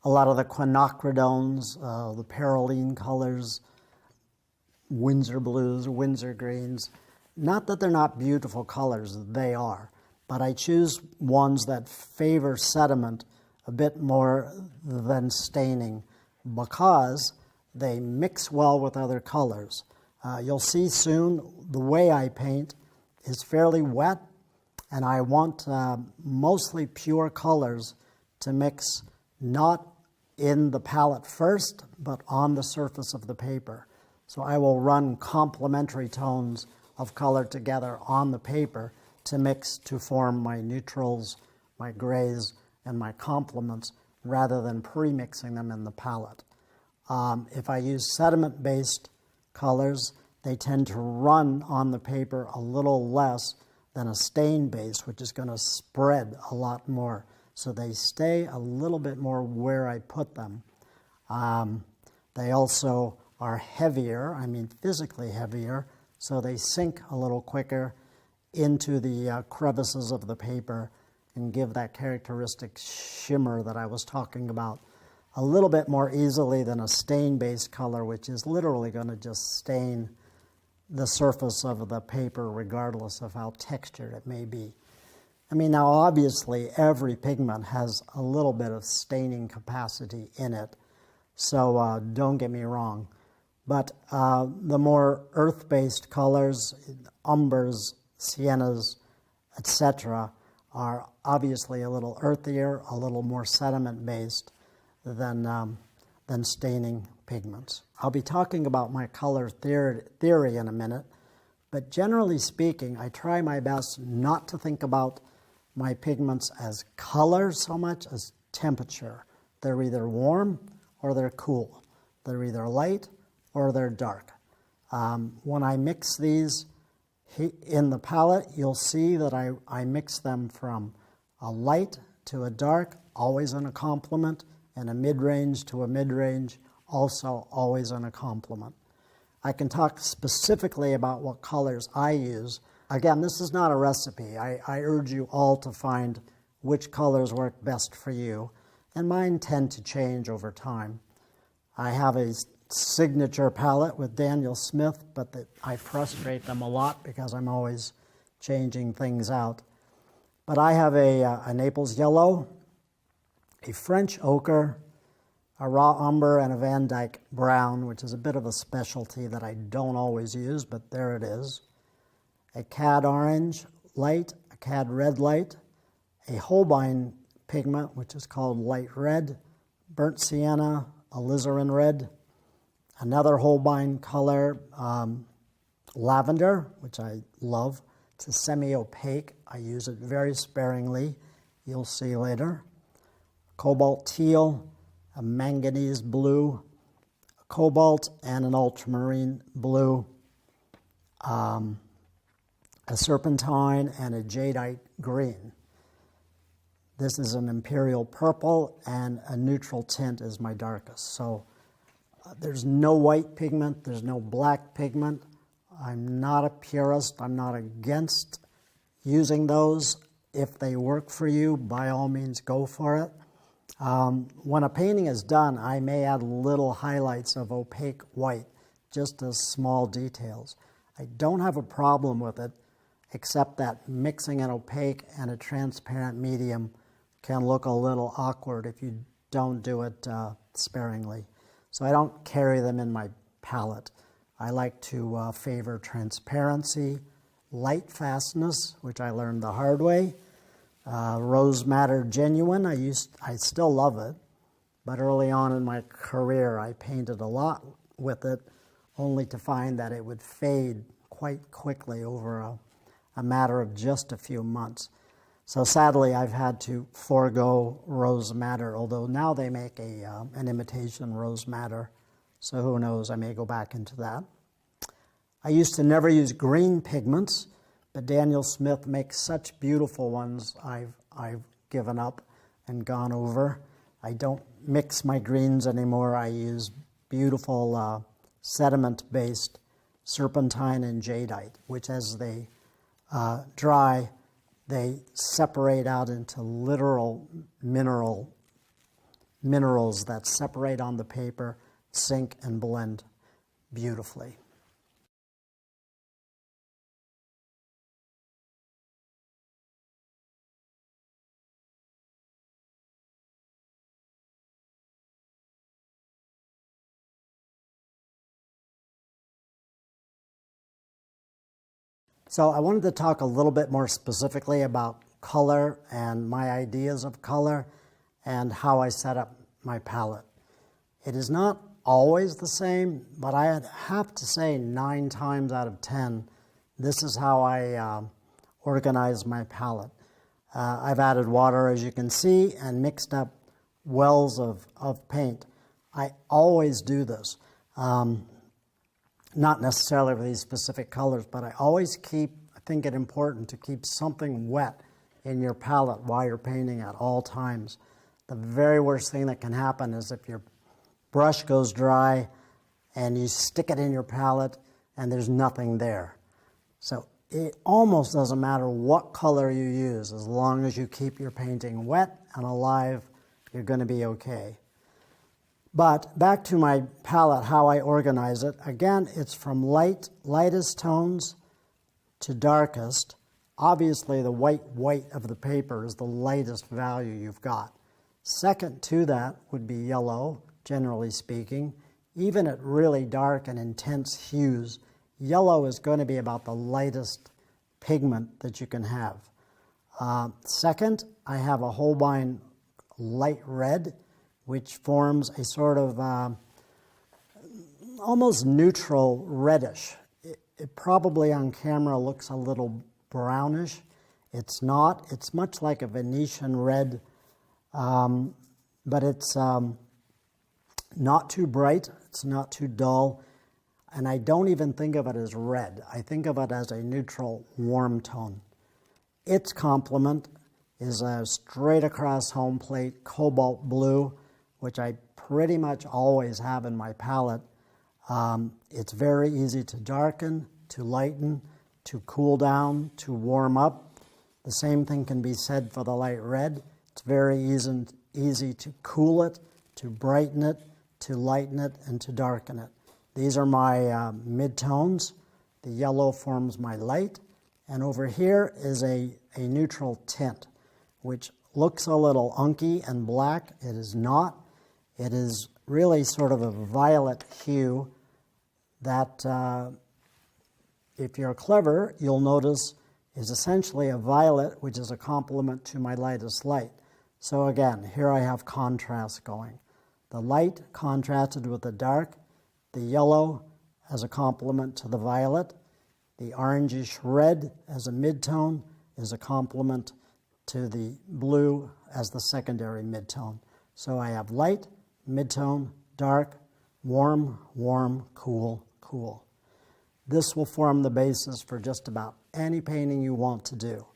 lot of the quinocridones, the perylene colors, Windsor blues, Windsor greens. Not that they're not beautiful colors, they are, but I choose ones that favor sediment a bit more than staining because they mix well with other colors. You'll see soon the way I paint is fairly wet, and I want mostly pure colors to mix not in the palette first, but on the surface of the paper. So I will run complementary tones of color together on the paper to mix to form my neutrals, my grays, and my complements, rather than pre-mixing them in the palette. If I use sediment-based colors, they tend to run on the paper a little less than a stain base, which is going to spread a lot more. So they stay a little bit more where I put them. They also are heavier, I mean physically heavier, so they sink a little quicker into the crevices of the paper and give that characteristic shimmer that I was talking about a little bit more easily than a stain-based color, which is literally going to just stain the surface of the paper regardless of how textured it may be. I mean, now obviously every pigment has a little bit of staining capacity in it, so don't get me wrong. But the more earth-based colors, umbers, siennas, etc., are obviously a little earthier, a little more sediment-based than staining pigments. I'll be talking about my color theory in a minute, but generally speaking, I try my best not to think about my pigments as color so much as temperature. They're either warm or they're cool. They're either light or they're dark. When I mix these in the palette, you'll see that I mix them from a light to a dark, always in a complement, and a mid-range to a mid-range, also always in a complement. I can talk specifically about what colors I use. Again, this is not a recipe. I urge you all to find which colors work best for you, and mine tend to change over time. I have a signature palette with Daniel Smith, but I frustrate them a lot because I'm always changing things out. But I have a Naples yellow, a French ochre, a raw umber, and a Van Dyke brown, which is a bit of a specialty that I don't always use, but there it is. A cad orange light, a cad red light, a Holbein pigment, which is called light red, burnt sienna, alizarin red, another Holbein color, lavender, which I love. It's a semi-opaque. I use it very sparingly. You'll see later. Cobalt teal, a manganese blue, a cobalt, and an ultramarine blue, a serpentine, and a jadeite green. This is an imperial purple, and a neutral tint is my darkest. So there's no white pigment, there's no black pigment. I'm not a purist. I'm not against using those. If they work for you, by all means, go for it. When a painting is done, I may add little highlights of opaque white, just as small details. I don't have a problem with it, except that mixing an opaque and a transparent medium can look a little awkward if you don't do it sparingly. So I don't carry them in my palette. I like to favor transparency, light fastness, which I learned the hard way. Rose Madder Genuine, I still love it, but early on in my career I painted a lot with it, only to find that it would fade quite quickly over a matter of just a few months. So sadly I've had to forego Rose Madder, although now they make an imitation Rose Madder, so who knows, I may go back into that. I used to never use green pigments, but Daniel Smith makes such beautiful ones I've given up and gone over. I don't mix my greens anymore. I use beautiful sediment-based serpentine and jadeite, which as they dry, they separate out into literal minerals that separate on the paper, sink, and blend beautifully. So I wanted to talk a little bit more specifically about color and my ideas of color and how I set up my palette. It is not always the same, but I have to say 9 times out of 10, this is how I organize my palette. I've added water, as you can see, and mixed up wells of paint. I always do this. Not necessarily for these specific colors, but I think it important to keep something wet in your palette while you're painting at all times. The very worst thing that can happen is if your brush goes dry and you stick it in your palette and there's nothing there. So it almost doesn't matter what color you use. As long as you keep your painting wet and alive, you're going to be okay. But back to my palette, how I organize it. Again, it's from lightest tones to darkest. Obviously, the white of the paper is the lightest value you've got. Second to that would be yellow, generally speaking. Even at really dark and intense hues, yellow is going to be about the lightest pigment that you can have. Second, I have a Holbein light red, which forms a sort of almost neutral reddish. It probably on camera looks a little brownish. It's not. It's much like a Venetian red, but it's not too bright. It's not too dull. And I don't even think of it as red. I think of it as a neutral, warm tone. Its complement is a straight across home plate cobalt blue, which I pretty much always have in my palette. It's very easy to darken, to lighten, to cool down, to warm up. The same thing can be said for the light red. It's very easy to cool it, to brighten it, to lighten it, and to darken it. These are my mid-tones. The yellow forms my light. And over here is a neutral tint, which looks a little unky and black. It is not. It is really sort of a violet hue that, if you're clever, you'll notice is essentially a violet, which is a complement to my lightest light. So again, here I have contrast going. The light contrasted with the dark, the yellow as a complement to the violet, the orangish red as a midtone is a complement to the blue as the secondary midtone. So I have light, midtone, dark, warm, warm, cool, cool. This will form the basis for just about any painting you want to do.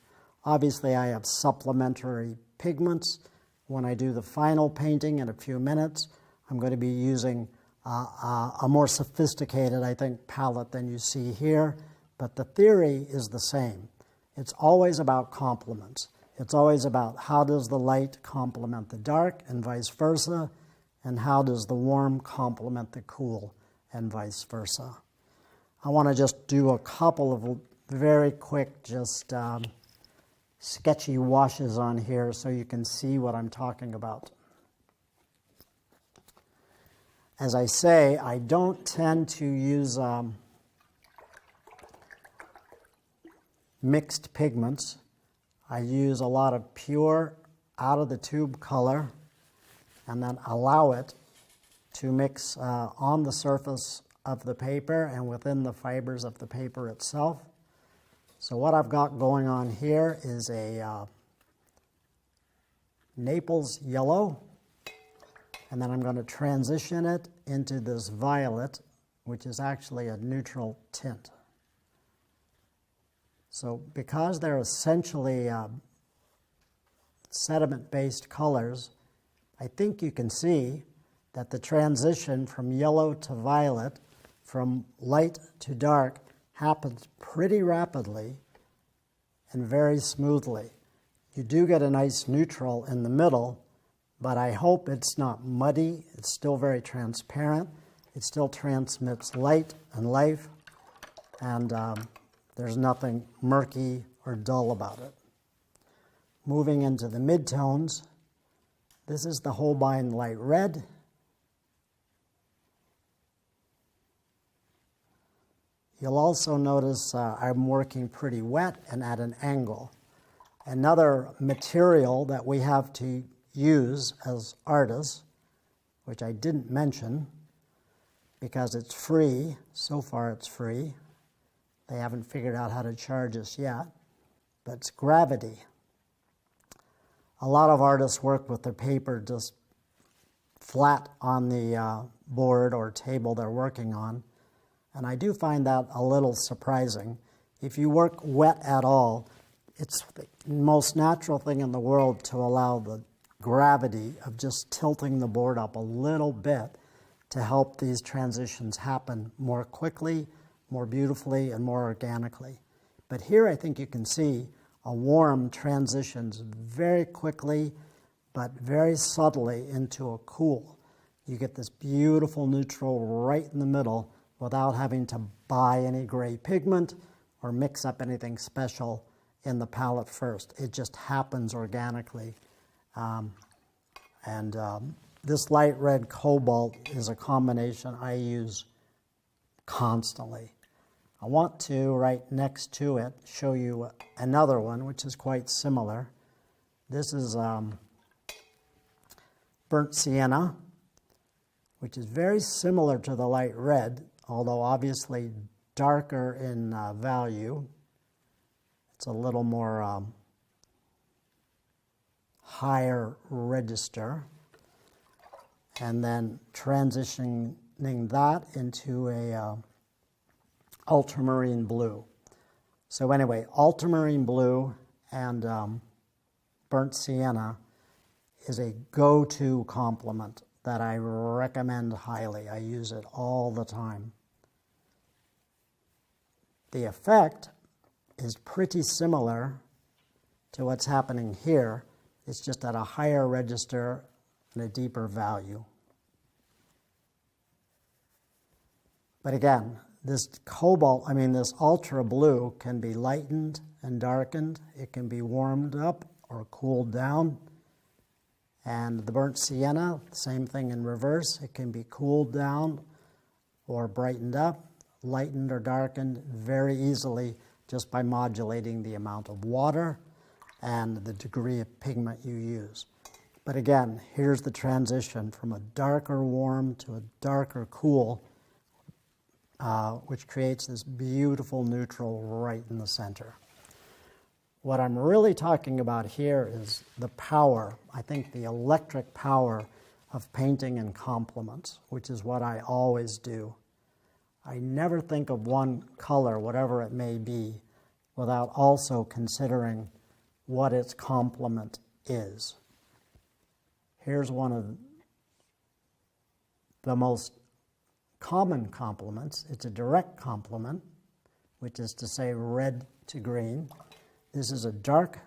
Obviously, I have supplementary pigments. When I do the final painting in a few minutes, I'm going to be using a more sophisticated, I think, palette than you see here, but the theory is the same. It's always about complements. It's always about how does the light complement the dark and vice versa, and how does the warm complement the cool and vice versa. I want to just do a couple of very quick, just sketchy washes on here so you can see what I'm talking about. As I say, I don't tend to use mixed pigments. I use a lot of pure out-of-the-tube color and then allow it to mix on the surface of the paper and within the fibers of the paper itself. So what I've got going on here is a Naples yellow, and then I'm going to transition it into this violet, which is actually a neutral tint. So because they're essentially sediment-based colors, I think you can see that the transition from yellow to violet, from light to dark, happens pretty rapidly and very smoothly. You do get a nice neutral in the middle, but I hope it's not muddy. It's still very transparent. It still transmits light and life, and there's nothing murky or dull about it. Moving into the midtones, this is the Holbein light red. You'll also notice I'm working pretty wet and at an angle. Another material that we have to use as artists, which I didn't mention because it's free, so far it's free. They haven't figured out how to charge us yet, but it's gravity. A lot of artists work with their paper just flat on the board or table they're working on, and I do find that a little surprising. If you work wet at all, it's the most natural thing in the world to allow the gravity of just tilting the board up a little bit to help these transitions happen more quickly, more beautifully, and more organically. But here I think you can see a warm transitions very quickly but very subtly into a cool. You get this beautiful neutral right in the middle without having to buy any gray pigment or mix up anything special in the palette first. It just happens organically. This light red cobalt is a combination I use constantly. I want to, right next to it, show you another one which is quite similar. This is burnt sienna, which is very similar to the light red, although obviously darker in value. It's a little more higher register. And then transitioning that into a ultramarine blue. So anyway, ultramarine blue and burnt sienna is a go-to complement that I recommend highly. I use it all the time. The effect is pretty similar to what's happening here. It's just at a higher register and a deeper value. But again, this this ultra blue can be lightened and darkened. It can be warmed up or cooled down. And the burnt sienna, same thing in reverse. It can be cooled down or brightened up, lightened or darkened very easily just by modulating the amount of water and the degree of pigment you use. But again, here's the transition from a darker warm to a darker cool, which creates this beautiful neutral right in the center. What I'm really talking about here is the power, I think the electric power of painting in complements, which is what I always do. I never think of one color, whatever it may be, without also considering what its complement is. Here's one of the most common complements. It's a direct complement, which is to say red to green. This is a dark,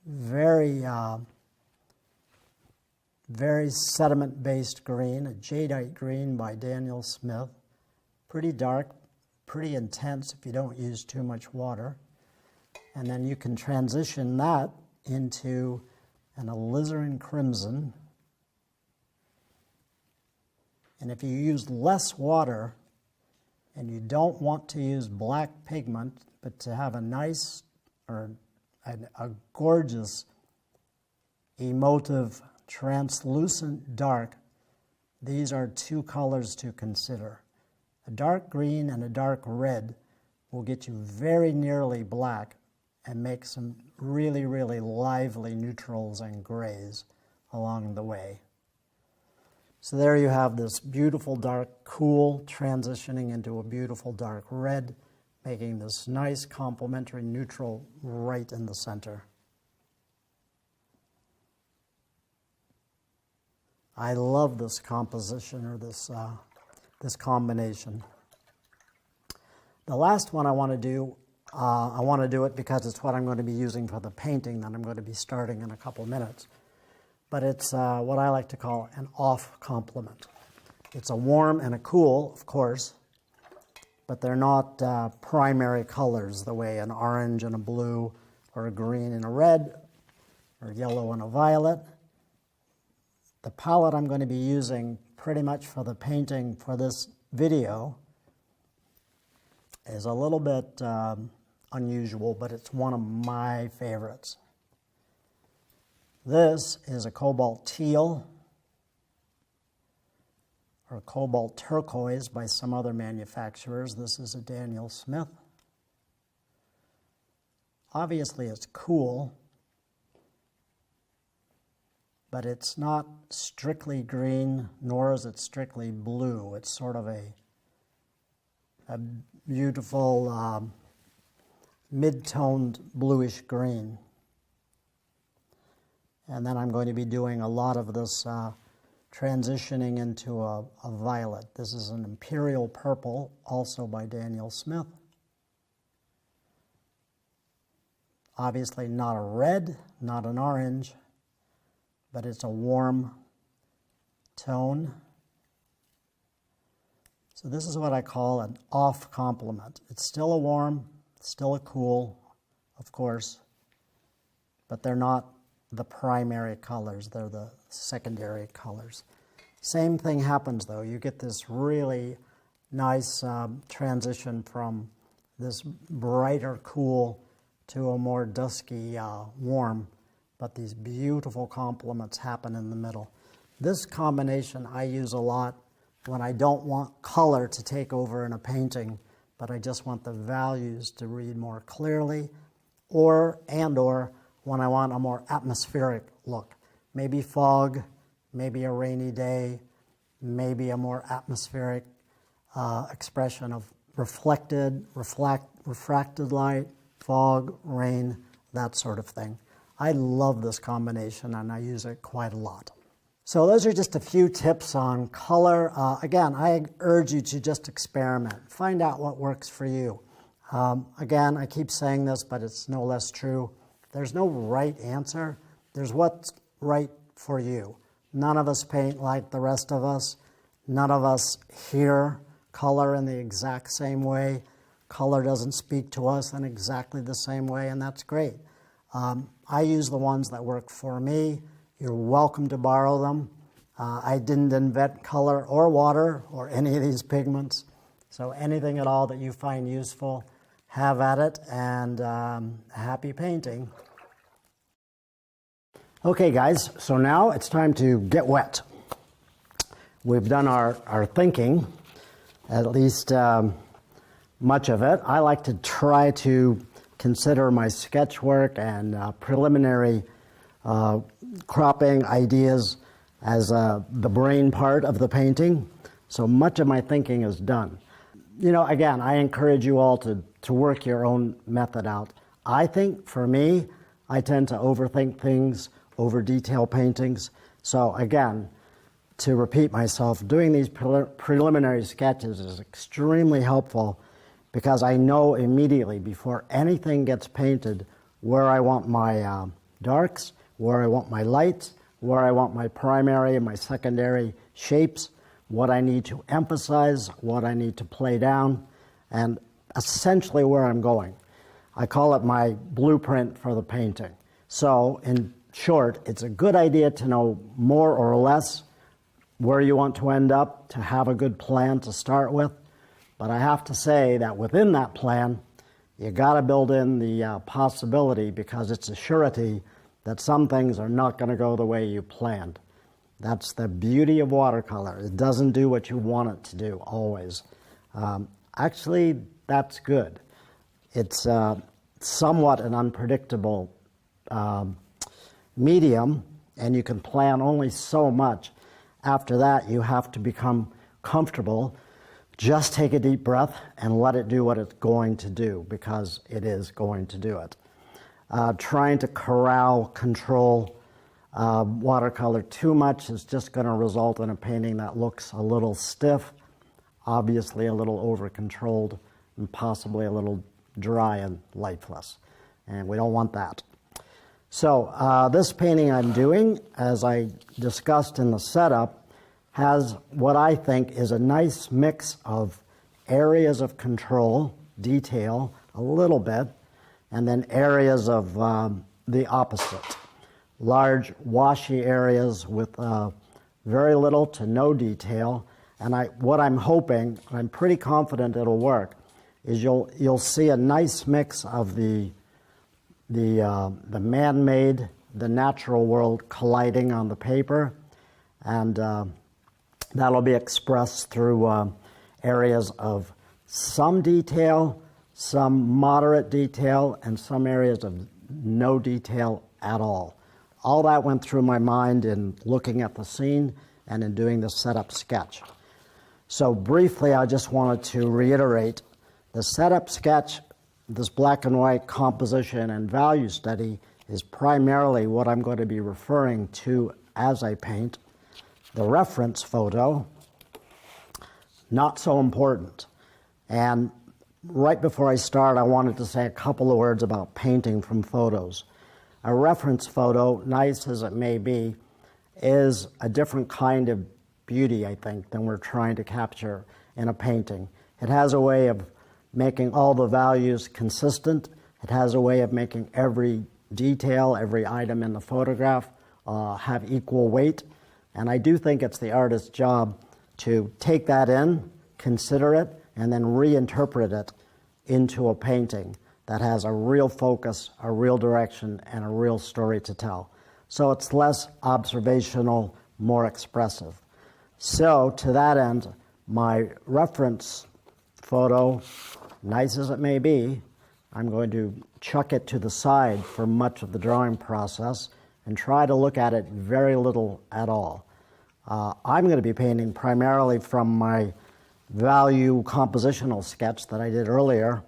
very sediment-based green, a jadeite green by Daniel Smith. Pretty dark, pretty intense if you don't use too much water. And then you can transition that into an alizarin crimson. And if you use less water and you don't want to use black pigment, but to have a nice or a gorgeous, emotive, translucent dark, these are two colors to consider. A dark green and a dark red will get you very nearly black and make some really, really lively neutrals and grays along the way. So there you have this beautiful dark cool transitioning into a beautiful dark red, making this nice complementary neutral right in the center. I love this composition or this combination. The last one I want to do it because it's what I'm going to be using for the painting that I'm going to be starting in a couple minutes. But it's what I like to call an off complement. It's a warm and a cool, of course, but they're not primary colors the way an orange and a blue or a green and a red or yellow and a violet. The palette I'm going to be using pretty much for the painting for this video is a little bit unusual, but it's one of my favorites. This is a cobalt teal or cobalt turquoise by some other manufacturers. This is a Daniel Smith. Obviously it's cool, but it's not strictly green, nor is it strictly blue. It's sort of a beautiful mid-toned bluish green. And then I'm going to be doing a lot of this transitioning into a violet. This is an imperial purple, also by Daniel Smith. obviously not a red, not an orange, but it's a warm tone. So this is what I call an off complement. It's still a warm, still a cool, of course, but they're not the primary colors, they're the secondary colors. Same thing happens though. You get this really nice transition from this brighter cool to a more dusky warm, but these beautiful complements happen in the middle. This combination I use a lot when I don't want color to take over in a painting, but I just want the values to read more clearly, or when I want a more atmospheric look. Maybe fog, maybe a rainy day, maybe a more atmospheric expression of refracted light, fog, rain, that sort of thing. I love this combination and I use it quite a lot. So those are just a few tips on color. Again, I urge you to just experiment. Find out what works for you. Again, I keep saying this, but it's no less true. There's no right answer. There's what's right for you. None of us paint like the rest of us. None of us hear color in the exact same way. Color doesn't speak to us in exactly the same way, and that's great. I use the ones that work for me. You're welcome to borrow them. I didn't invent color or water or any of these pigments. So anything at all that you find useful, have at it, and happy painting. Okay guys, so now it's time to get wet. We've done our thinking, at least much of it. I like to try to consider my sketch work and preliminary cropping ideas as the brain part of the painting. So much of my thinking is done. You know, again, I encourage you all to work your own method out. I think, for me, I tend to overthink things, over-detail paintings. So again, to repeat myself, doing these preliminary sketches is extremely helpful because I know immediately before anything gets painted where I want my darks, where I want my lights, where I want my primary and my secondary shapes, what I need to emphasize, what I need to play down, and essentially where I'm going. I call it my blueprint for the painting. So, in short, it's a good idea to know more or less where you want to end up, to have a good plan to start with. But I have to say that within that plan, you got to build in the possibility, because it's a surety that some things are not going to go the way you planned. That's the beauty of watercolor. It doesn't do what you want it to do, always. Actually, that's good. It's somewhat an unpredictable medium, and you can plan only so much. After that, you have to become comfortable. Just take a deep breath and let it do what it's going to do, because it is going to do it. Trying to corral, control watercolor too much is just going to result in a painting that looks a little stiff, obviously a little over-controlled, and possibly a little dry and lifeless. And we don't want that. So this painting I'm doing, as I discussed in the setup, has what I think is a nice mix of areas of control, detail, a little bit, and then areas of the opposite. Large, washy areas with very little to no detail. And what I'm hoping, I'm pretty confident it'll work, is you'll see a nice mix of the man-made, the natural world colliding on the paper, and that'll be expressed through areas of some detail, some moderate detail, and some areas of no detail at all. All that went through my mind in looking at the scene and in doing the setup sketch. So briefly, I just wanted to reiterate the setup sketch. This black and white composition and value study is primarily what I'm going to be referring to as I paint. The reference photo, not so important. And right before I start, I wanted to say a couple of words about painting from photos. A reference photo, nice as it may be, is a different kind of beauty, I think, than we're trying to capture in a painting. It has a way of making all the values consistent. It has a way of making every detail, every item in the photograph have equal weight. And I do think it's the artist's job to take that in, consider it, and then reinterpret it into a painting that has a real focus, a real direction, and a real story to tell. So it's less observational, more expressive. So to that end, my reference photo, nice as it may be, I'm going to chuck it to the side for much of the drawing process and try to look at it very little at all. I'm going to be painting primarily from my value compositional sketch that I did earlier,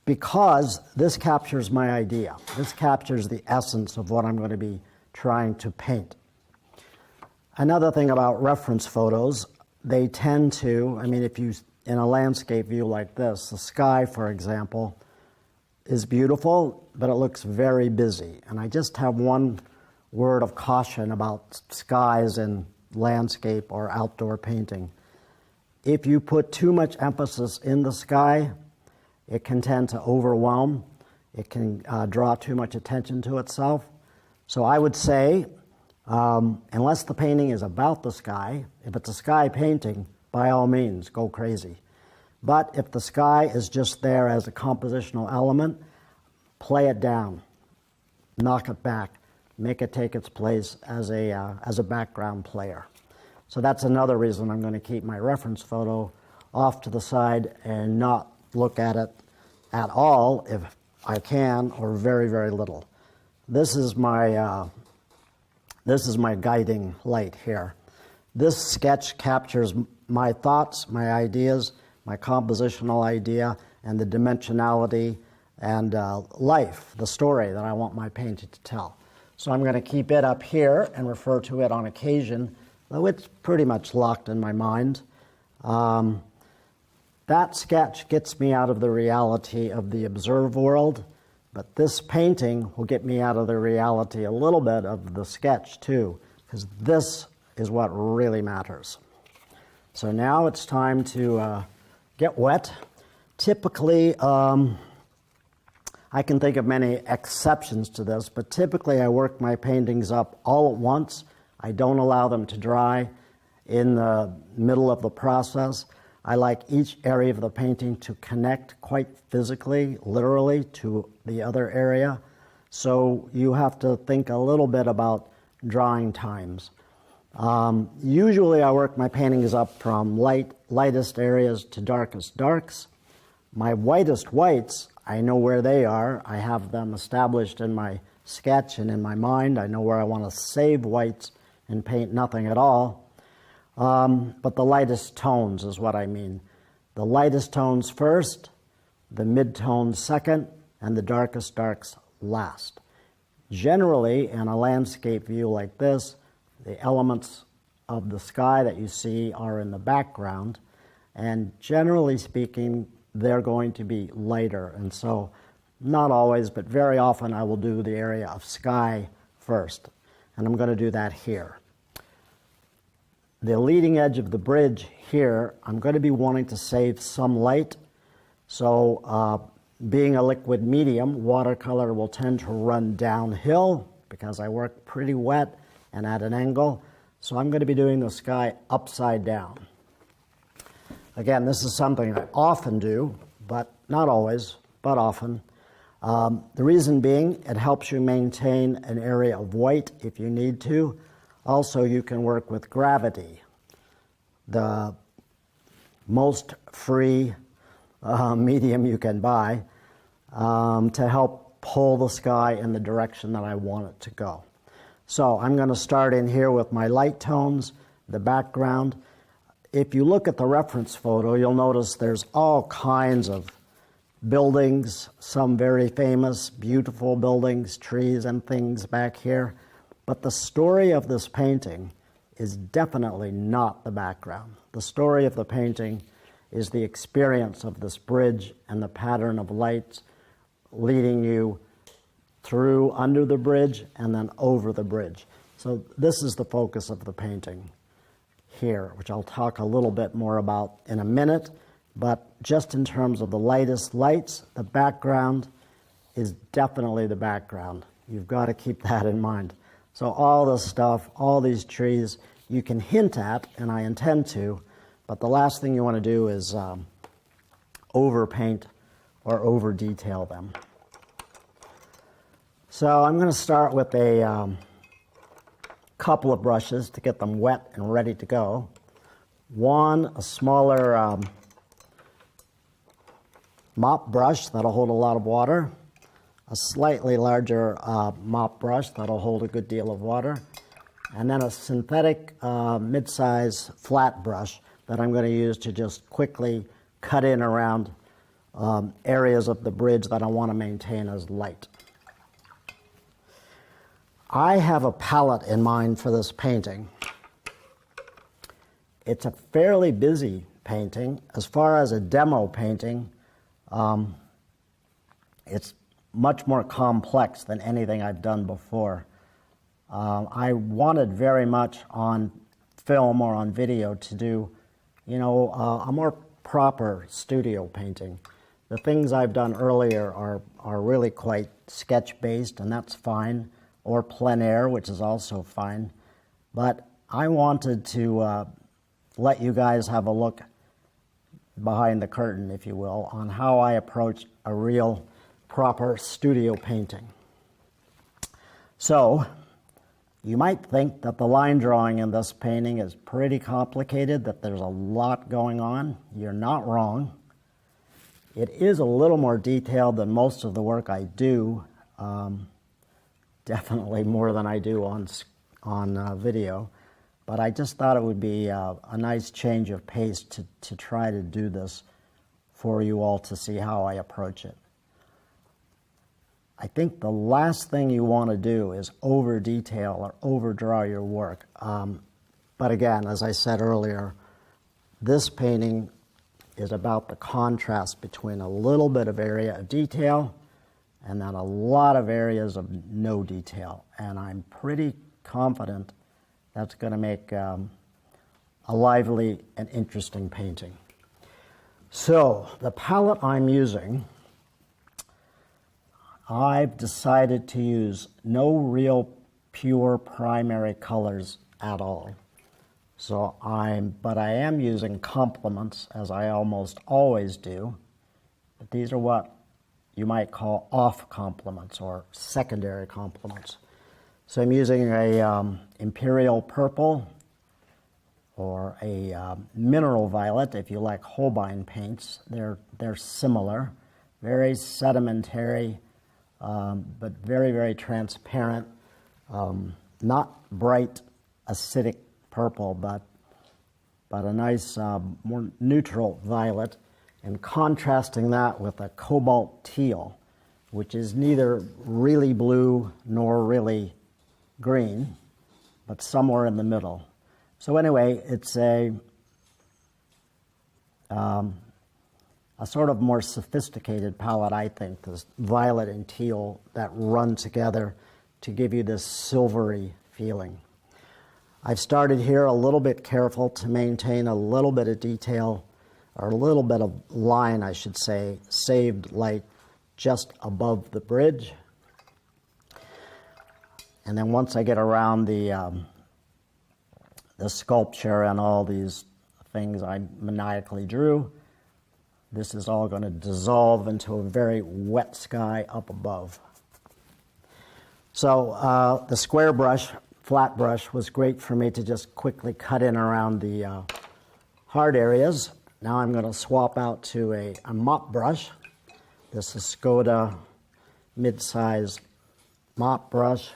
because this captures my idea. This captures the essence of what I'm going to be trying to paint. Another thing about reference photos, they tend to, if you, in a landscape view like this, the sky, for example, is beautiful, but it looks very busy. And I just have one word of caution about skies in landscape or outdoor painting. If you put too much emphasis in the sky, it can tend to overwhelm. It can draw too much attention to itself. So I would say, unless the painting is about the sky, if it's a sky painting, by all means, go crazy. But if the sky is just there as a compositional element, play it down, knock it back, make it take its place as a background player. So that's another reason I'm going to keep my reference photo off to the side and not look at it at all if I can, or very, very little. This is my guiding light here. This sketch captures my thoughts, my ideas, my compositional idea, and the dimensionality and life, the story that I want my painting to tell. So I'm going to keep it up here and refer to it on occasion, though it's pretty much locked in my mind. That sketch gets me out of the reality of the observed world, but this painting will get me out of the reality a little bit of the sketch too, because this is what really matters. So now it's time to get wet. Typically, I can think of many exceptions to this, but typically I work my paintings up all at once. I don't allow them to dry in the middle of the process. I like each area of the painting to connect quite physically, literally, to the other area. So you have to think a little bit about drying times. Usually I work my paintings up from lightest areas to darkest darks. My whitest whites, I know where they are. I have them established in my sketch and in my mind. I know where I want to save whites and paint nothing at all. But the lightest tones is what I mean. The lightest tones first, the mid-tones second, and the darkest darks last. Generally, in a landscape view like this, the elements of the sky that you see are in the background, and generally speaking, they're going to be lighter. And so, not always, but very often I will do the area of sky first, and I'm going to do that here. The leading edge of the bridge here, I'm going to be wanting to save some light. So being a liquid medium, watercolor will tend to run downhill because I work pretty wet and at an angle. So I'm going to be doing the sky upside down. Again, this is something I often do, but not always, but often. The reason being, it helps you maintain an area of white if you need to. Also, you can work with gravity, the most free medium you can buy, to help pull the sky in the direction that I want it to go. So I'm going to start in here with my light tones, the background. If you look at the reference photo, you'll notice there's all kinds of buildings, some very famous, beautiful buildings, trees and things back here. But the story of this painting is definitely not the background. The story of the painting is the experience of this bridge and the pattern of lights leading you through under the bridge and then over the bridge. So this is the focus of the painting here, which I'll talk a little bit more about in a minute. But just in terms of the lightest lights, the background is definitely the background. You've got to keep that in mind. So all this stuff, all these trees, you can hint at, and I intend to, but the last thing you want to do is overpaint or over detail them. So I'm going to start with a couple of brushes to get them wet and ready to go. One, a smaller mop brush that'll hold a lot of water. A slightly larger mop brush that'll hold a good deal of water. And then a synthetic mid-size flat brush that I'm going to use to just quickly cut in around areas of the bridge that I want to maintain as light. I have a palette in mind for this painting. It's a fairly busy painting. As far as a demo painting, it's much more complex than anything I've done before. I wanted very much on film or on video to do, a more proper studio painting. The things I've done earlier are really quite sketch-based, and that's fine, or plein air, which is also fine. But I wanted to let you guys have a look behind the curtain, if you will, on how I approach a real proper studio painting. So, you might think that the line drawing in this painting is pretty complicated, that there's a lot going on. You're not wrong. It is a little more detailed than most of the work I do, definitely more than I do on video. But I just thought it would be a nice change of pace to try to do this for you all to see how I approach it. I think the last thing you want to do is over detail or overdraw your work. But again, as I said earlier, this painting is about the contrast between a little bit of area of detail and then a lot of areas of no detail. And I'm pretty confident that's going to make a lively and interesting painting. So the palette I'm using, I've decided to use no real pure primary colors at all. But I am using complements, as I almost always do. But these are what you might call off complements or secondary complements. So I'm using a imperial purple or a mineral violet, if you like Holbein paints. They're similar, very sedimentary, but very, very transparent, not bright acidic purple, but a nice, more neutral violet, and contrasting that with a cobalt teal, which is neither really blue nor really green, but somewhere in the middle. So anyway, it's a sort of more sophisticated palette, I think, this violet and teal that run together to give you this silvery feeling. I've started here a little bit careful to maintain a little bit of detail, or a little bit of line, I should say, saved light just above the bridge. And then once I get around the sculpture and all these things I maniacally drew, this is all going to dissolve into a very wet sky up above. So the square brush, flat brush, was great for me to just quickly cut in around the hard areas. Now I'm going to swap out to a mop brush. This is Skoda mid-size mop brush.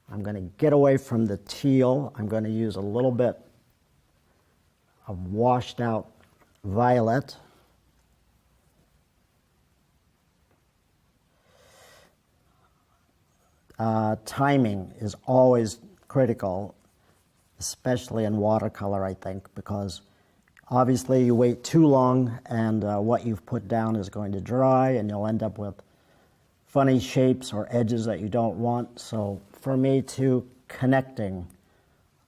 I'm going to get away from the teal. I'm going to use a little bit of washed out violet. Timing is always critical, especially in watercolor, I think, because Obviously, you wait too long and what you've put down is going to dry and you'll end up with funny shapes or edges that you don't want. So for me too, connecting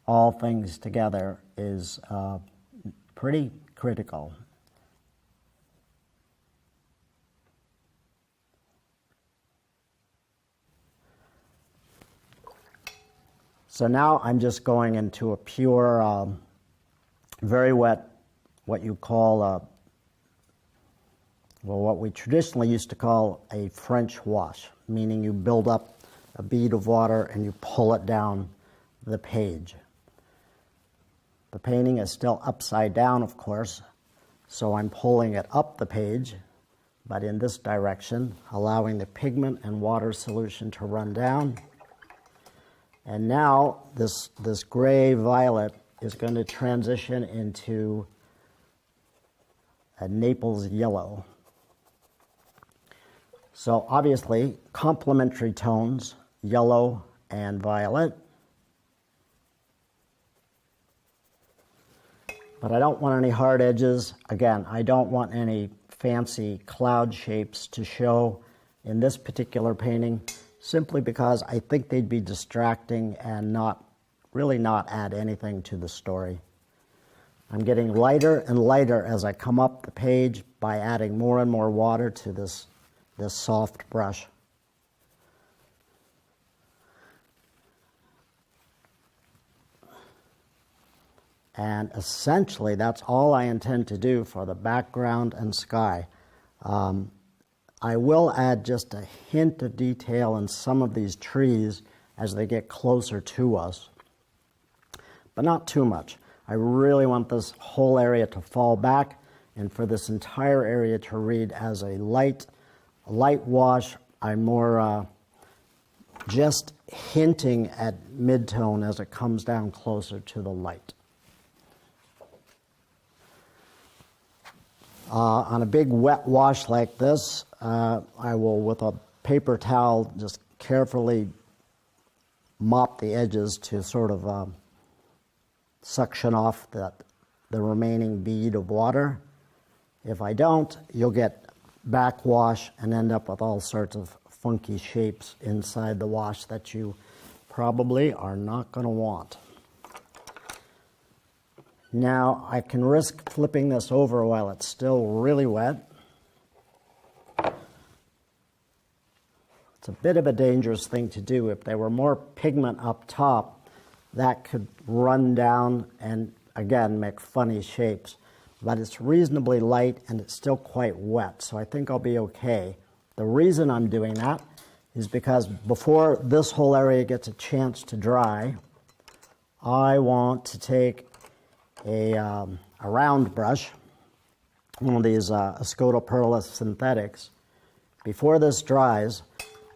all things together is pretty critical. So now I'm just going into a pure, very wet, what you call, well, what we traditionally used to call a French wash, meaning you build up a bead of water and you pull it down the page. The painting is still upside down, of course, so I'm pulling it up the page, but in this direction, allowing the pigment and water solution to run down. And now this gray violet is going to transition into a Naples yellow. So obviously, complementary tones, yellow and violet. But I don't want any hard edges. Again, I don't want any fancy cloud shapes to show in this particular painting, simply because I think they'd be distracting and really not add anything to the story. I'm getting lighter and lighter as I come up the page by adding more and more water to this soft brush. And essentially, that's all I intend to do for the background and sky. I will add just a hint of detail in some of these trees as they get closer to us, but not too much. I really want this whole area to fall back and for this entire area to read as a light wash. I'm more just hinting at mid-tone as it comes down closer to the light. On a big wet wash like this, I will, with a paper towel, just carefully mop the edges to sort of suction off the remaining bead of water. If I don't, you'll get backwash and end up with all sorts of funky shapes inside the wash that you probably are not going to want. Now, I can risk flipping this over while it's still really wet. It's a bit of a dangerous thing to do. If there were more pigment up top, that could run down and, again, make funny shapes. But it's reasonably light and it's still quite wet, so I think I'll be okay. The reason I'm doing that is because before this whole area gets a chance to dry, I want to take a round brush, one of these Escoda synthetics, before this dries,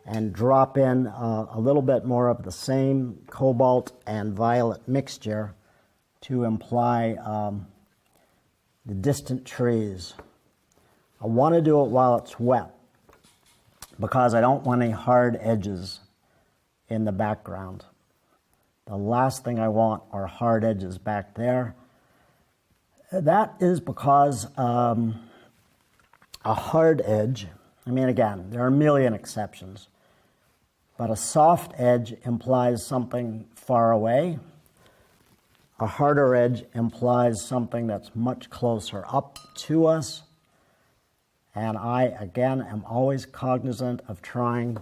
and drop in a little bit more of the same cobalt and violet mixture to imply the distant trees. I want to do it while it's wet because I don't want any hard edges in the background. The last thing I want are hard edges back there. That is because a hard edge, I mean, again, there are a million exceptions, but a soft edge implies something far away. A harder edge implies something that's much closer up to us. And I, again, am always cognizant of trying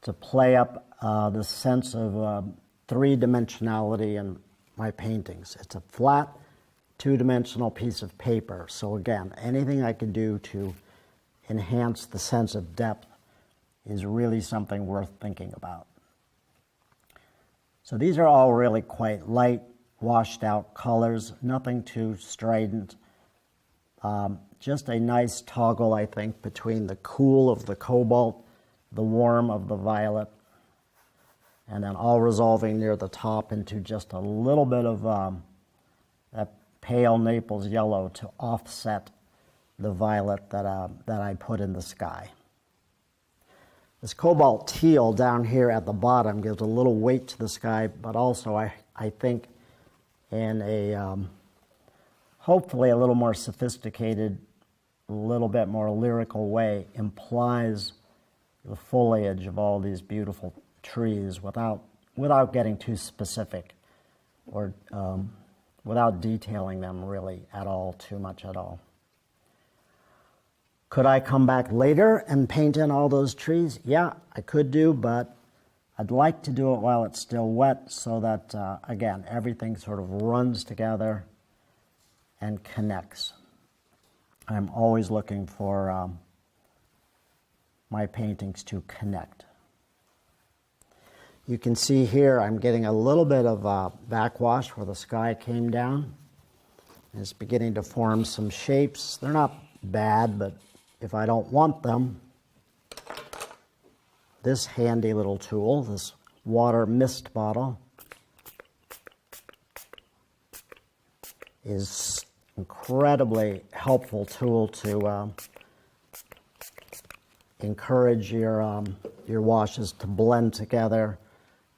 to play up the sense of three-dimensionality in my paintings. It's a flat, two-dimensional piece of paper. So again, anything I can do to enhance the sense of depth is really something worth thinking about. So these are all really quite light, washed out colors, nothing too strident. Just a nice toggle, I think, between the cool of the cobalt, the warm of the violet, and then all resolving near the top into just a little bit of that pale Naples yellow to offset the violet that I put in the sky. This cobalt teal down here at the bottom gives a little weight to the sky, but also I think in a hopefully a little more sophisticated, a little bit more lyrical way implies the foliage of all these beautiful trees without getting too specific or without detailing them really at all, too much at all. Could I come back later and paint in all those trees? Yeah, I could do, but I'd like to do it while it's still wet so that, again, everything sort of runs together and connects. I'm always looking for my paintings to connect. You can see here I'm getting a little bit of backwash where the sky came down. It's beginning to form some shapes. They're not bad, but if I don't want them, this handy little tool, this water mist bottle, is incredibly helpful tool to encourage your washes to blend together.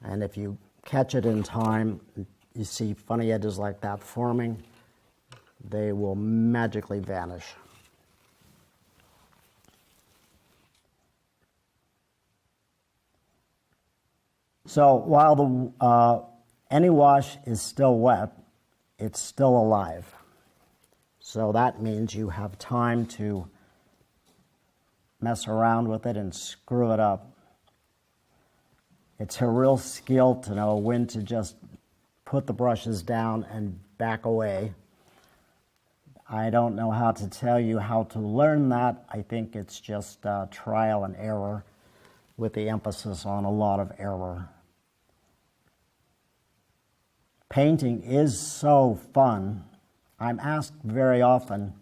And if you catch it in time, you see funny edges like that forming, they will magically vanish. So while any wash is still wet, it's still alive. So that means you have time to mess around with it and screw it up. It's a real skill to know when to just put the brushes down and back away. I don't know how to tell you how to learn that. I think it's just trial and error with the emphasis on a lot of error. Painting is so fun. I'm asked very often,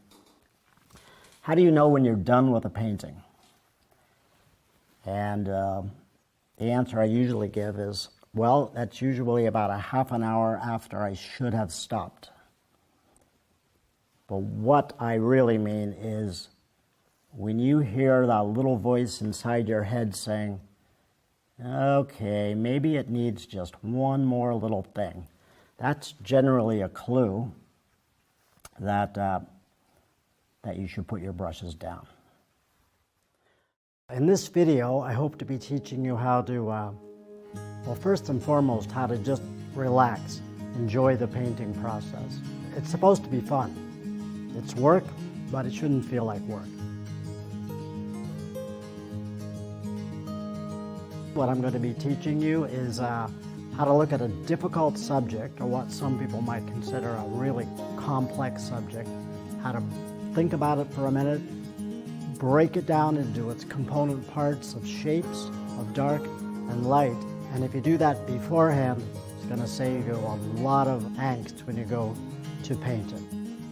how do you know when you're done with a painting? And the answer I usually give is, well, that's usually about a half an hour after I should have stopped. But what I really mean is when you hear that little voice inside your head saying, okay, maybe it needs just one more little thing. That's generally a clue that you should put your brushes down. In this video, I hope to be teaching you how to, well, first and foremost, how to just relax, enjoy the painting process. It's supposed to be fun. It's work, but it shouldn't feel like work. What I'm going to be teaching you is how to look at a difficult subject, or what some people might consider a really complex subject, how to think about it for a minute, break it down into its component parts of shapes, of dark and light. And if you do that beforehand, it's going to save you a lot of angst when you go to paint it.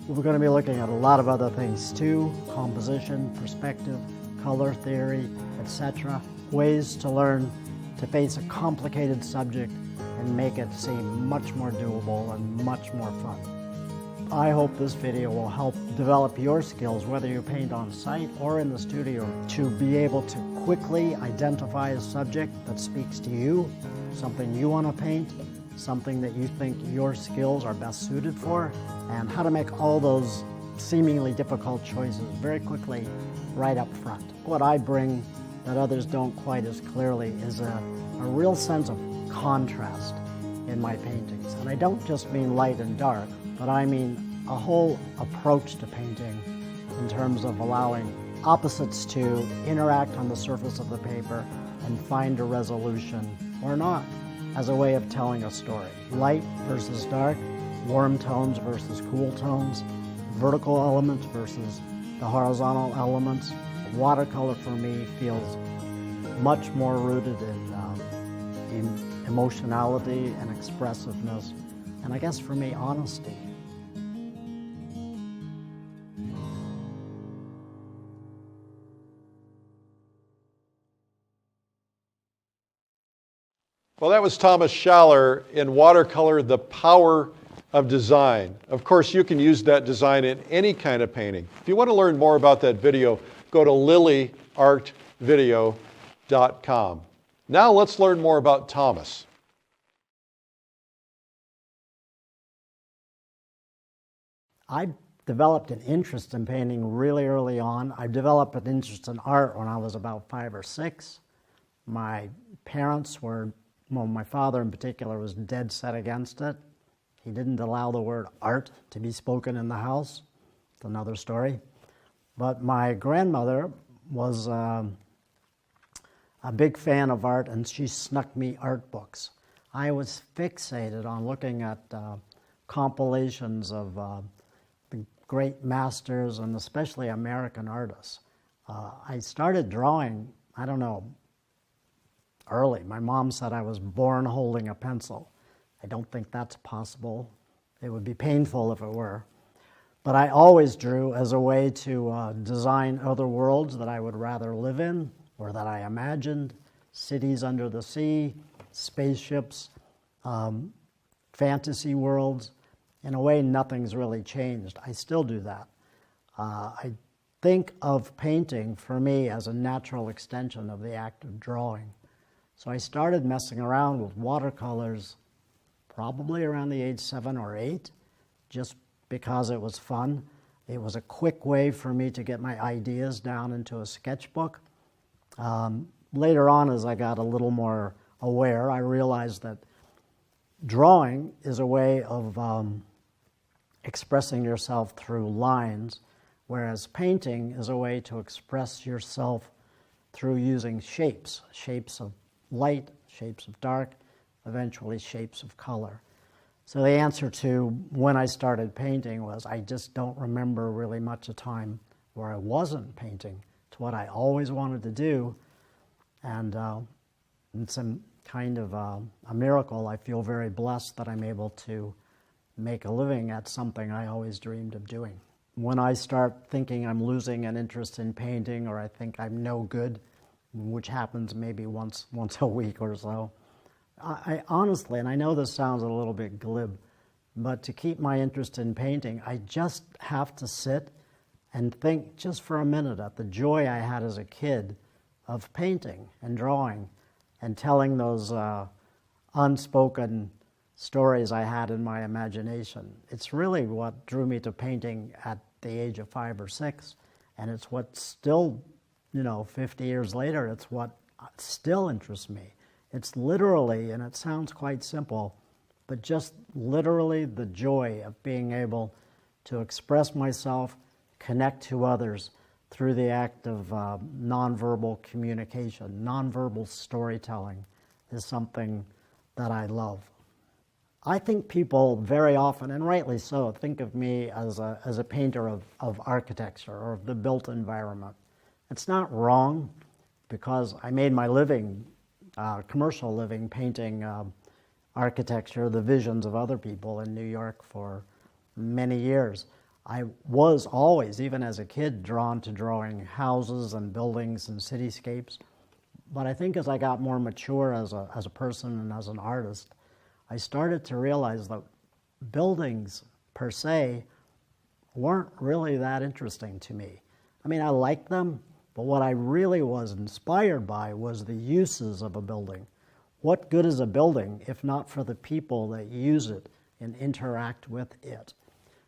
We're going to be looking at a lot of other things too: composition, perspective, color theory, etc. Ways to learn to face a complicated subject and make it seem much more doable and much more fun. I hope this video will help develop your skills, whether you paint on site or in the studio, to be able to quickly identify a subject that speaks to you, something you want to paint, something that you think your skills are best suited for, and how to make all those seemingly difficult choices very quickly right up front. What I bring that others don't quite as clearly is a real sense of contrast in my paintings. And I don't just mean light and dark, but I mean a whole approach to painting in terms of allowing opposites to interact on the surface of the paper and find a resolution or not, as a way of telling a story. Light versus dark, warm tones versus cool tones, vertical elements versus the horizontal elements. Watercolor for me feels much more rooted in emotionality and expressiveness, and I guess for me, honesty. Well, that was Thomas Schaller in Watercolor, The Power of Design. Of course, you can use that design in any kind of painting. If you want to learn more about that video, go to lilyartvideo.com. Now let's learn more about Thomas. I developed an interest in painting really early on. I developed an interest in art when I was about 5 or 6. My parents were, well, my father in particular was dead set against it. He didn't allow the word art to be spoken in the house. It's another story. But my grandmother was a big fan of art, and she snuck me art books. I was fixated on looking at compilations of the great masters, and especially American artists. I started drawing, I don't know, early. My mom said I was born holding a pencil. I don't think that's possible. It would be painful if it were. But I always drew as a way to design other worlds that I would rather live in, or that I imagined, cities under the sea, spaceships, fantasy worlds. In a way, nothing's really changed. I still do that. I think of painting, for me, as a natural extension of the act of drawing. So I started messing around with watercolors probably around the age 7 or 8, just because it was fun. It was a quick way for me to get my ideas down into a sketchbook. Later on, as I got a little more aware, I realized that drawing is a way of expressing yourself through lines, whereas painting is a way to express yourself through using shapes, shapes of light, shapes of dark, eventually shapes of color. So the answer to when I started painting was I just don't remember really much a time where I wasn't painting. It's what I always wanted to do, and it's a kind of a miracle. I feel very blessed that I'm able to make a living at something I always dreamed of doing. When I start thinking I'm losing an interest in painting, or I think I'm no good, which happens maybe once a week or so, I honestly, and I know this sounds a little bit glib, but to keep my interest in painting, I just have to sit and think just for a minute at the joy I had as a kid of painting and drawing and telling those unspoken stories I had in my imagination. It's really what drew me to painting at the age of 5 or 6, and it's what still, 50 years later, it's what still interests me. It's literally, and it sounds quite simple, but just literally the joy of being able to express myself, connect to others through the act of nonverbal communication. Nonverbal storytelling is something that I love. I think people very often, and rightly so, think of me as a painter of architecture or of the built environment. It's not wrong, because I made my living, commercial living, painting architecture, the visions of other people in New York for many years. I was always, even as a kid, drawn to drawing houses and buildings and cityscapes. But I think as I got more mature as a person and as an artist, I started to realize that buildings per se weren't really that interesting to me. I mean, I liked them, but what I really was inspired by was the uses of a building. What good is a building if not for the people that use it and interact with it?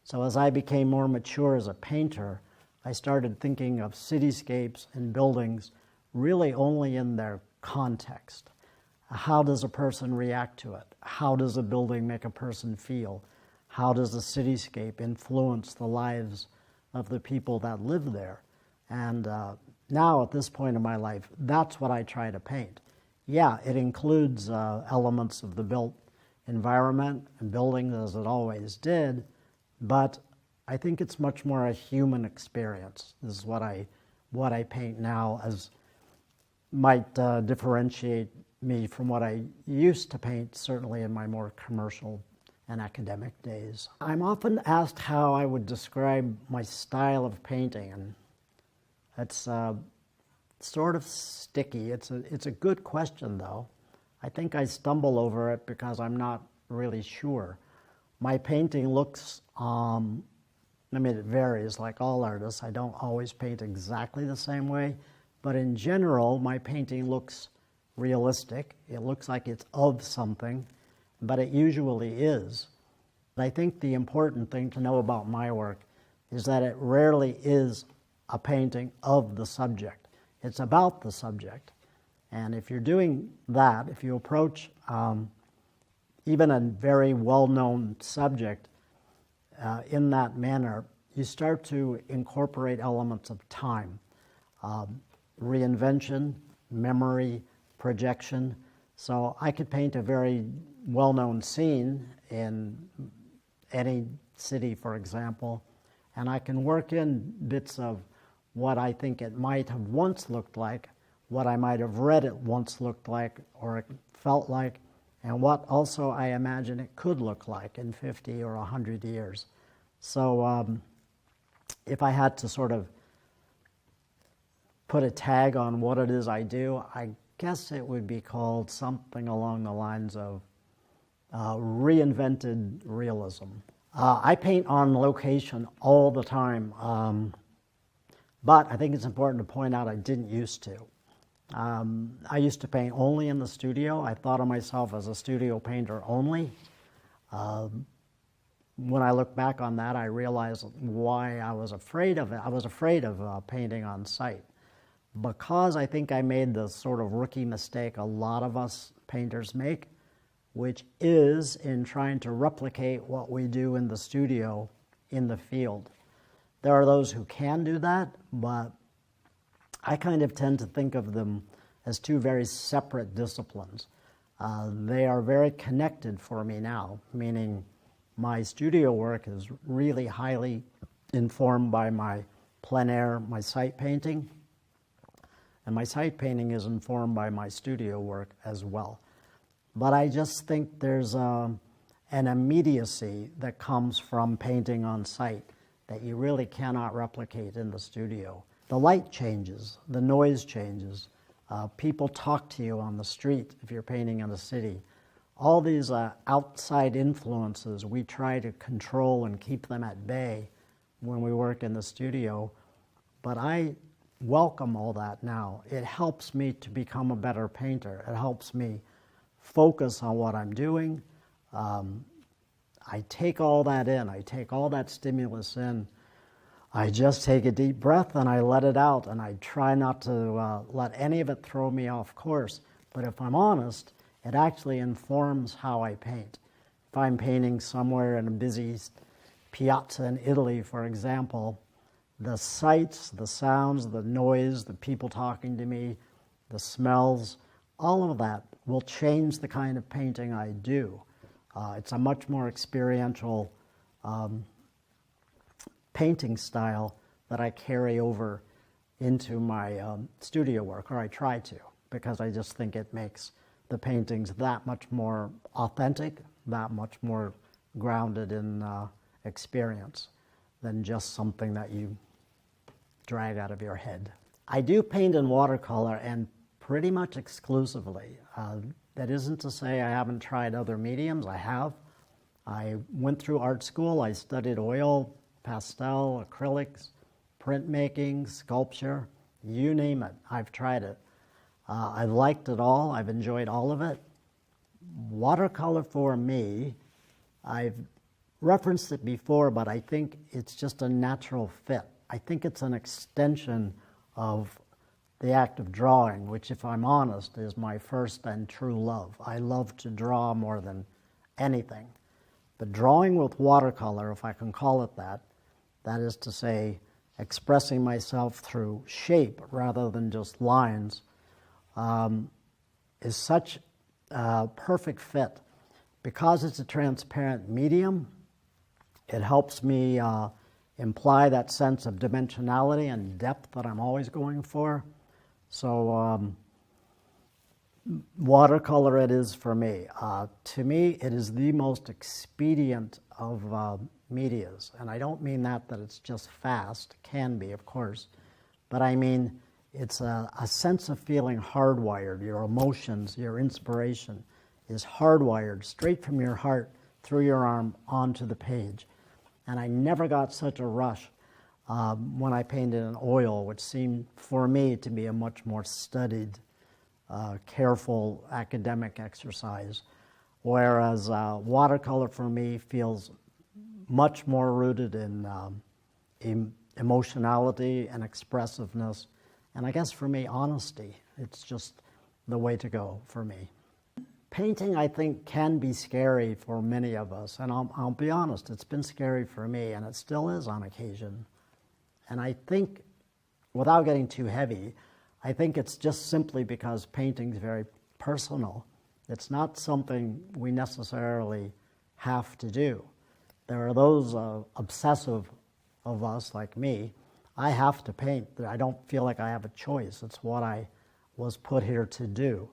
So as I became more mature as a painter, I started thinking of cityscapes and buildings really only in their context. How does a person react to it? How does a building make a person feel? How does a cityscape influence the lives of the people that live there? And now at this point in my life, that's what I try to paint. Yeah, it includes elements of the built environment and buildings, as it always did, but I think it's much more a human experience. This is what I paint now, as might differentiate me from what I used to paint, certainly in my more commercial and academic days. I'm often asked how I would describe my style of painting, and it's sort of sticky. It's a good question, though. I think I stumble over it because I'm not really sure. My painting looks, it varies like all artists. I don't always paint exactly the same way, but in general, my painting looks realistic. It looks like it's of something, but it usually is. I think the important thing to know about my work is that it rarely is a painting of the subject. It's about the subject. And if you're doing that, if you approach even a very well-known subject in that manner, you start to incorporate elements of time, reinvention, memory, projection. So I could paint a very well-known scene in any city, for example, and I can work in bits of what I think it might have once looked like, what I might have read it once looked like or it felt like, and what also I imagine it could look like in 50 or 100 years. So if I had to sort of put a tag on what it is I do, I guess it would be called something along the lines of reinvented realism. I paint on location all the time, but I think it's important to point out I didn't used to. I used to paint only in the studio. I thought of myself as a studio painter only. When I look back on that, I realized why I was afraid of it. I was afraid of painting on site because I think I made the sort of rookie mistake a lot of us painters make, which is in trying to replicate what we do in the studio in the field. There are those who can do that, but I kind of tend to think of them as two very separate disciplines. They are very connected for me now, meaning my studio work is really highly informed by my plein air, my site painting, and my site painting is informed by my studio work as well. But I just think there's an immediacy that comes from painting on site that you really cannot replicate in the studio. The light changes, the noise changes, people talk to you on the street if you're painting in a city. All these outside influences, we try to control and keep them at bay when we work in the studio, but I welcome all that now. It helps me to become a better painter. It helps me focus on what I'm doing. I take all that in. I take all that stimulus in. I just take a deep breath and I let it out, and I try not to let any of it throw me off course. But if I'm honest, it actually informs how I paint. If I'm painting somewhere in a busy piazza in Italy, for example, the sights, the sounds, the noise, the people talking to me, the smells, all of that will change the kind of painting I do. It's a much more experiential painting style that I carry over into my studio work, or I try to, because I just think it makes the paintings that much more authentic, that much more grounded in experience than just something that you drag out of your head. I do paint in watercolor, and pretty much exclusively. That isn't to say I haven't tried other mediums. I have. I went through art school. I studied oil, pastel, acrylics, printmaking, sculpture, you name it. I've tried it. I've liked it all. I've enjoyed all of it. Watercolor for me, I've referenced it before, but I think it's just a natural fit. I think it's an extension of the act of drawing, which, if I'm honest, is my first and true love. I love to draw more than anything. But drawing with watercolor, if I can call it that, that is to say, expressing myself through shape rather than just lines, is such a perfect fit. Because it's a transparent medium, it helps me imply that sense of dimensionality and depth that I'm always going for. So watercolor it is for me. To me, it is the most expedient of medias. And I don't mean that it's just fast. It can be, of course. But I mean, it's a sense of feeling hardwired. Your emotions, your inspiration is hardwired straight from your heart through your arm onto the page. And I never got such a rush when I painted in oil, which seemed for me to be a much more studied, careful academic exercise, whereas watercolor for me feels much more rooted in emotionality and expressiveness, and I guess for me, honesty. It's just the way to go for me. Painting, I think, can be scary for many of us, and I'll be honest, it's been scary for me, and it still is on occasion. And I think, without getting too heavy, I think it's just simply because painting's very personal. It's not something we necessarily have to do. There are those obsessive of us, like me. I have to paint. I don't feel like I have a choice. It's what I was put here to do.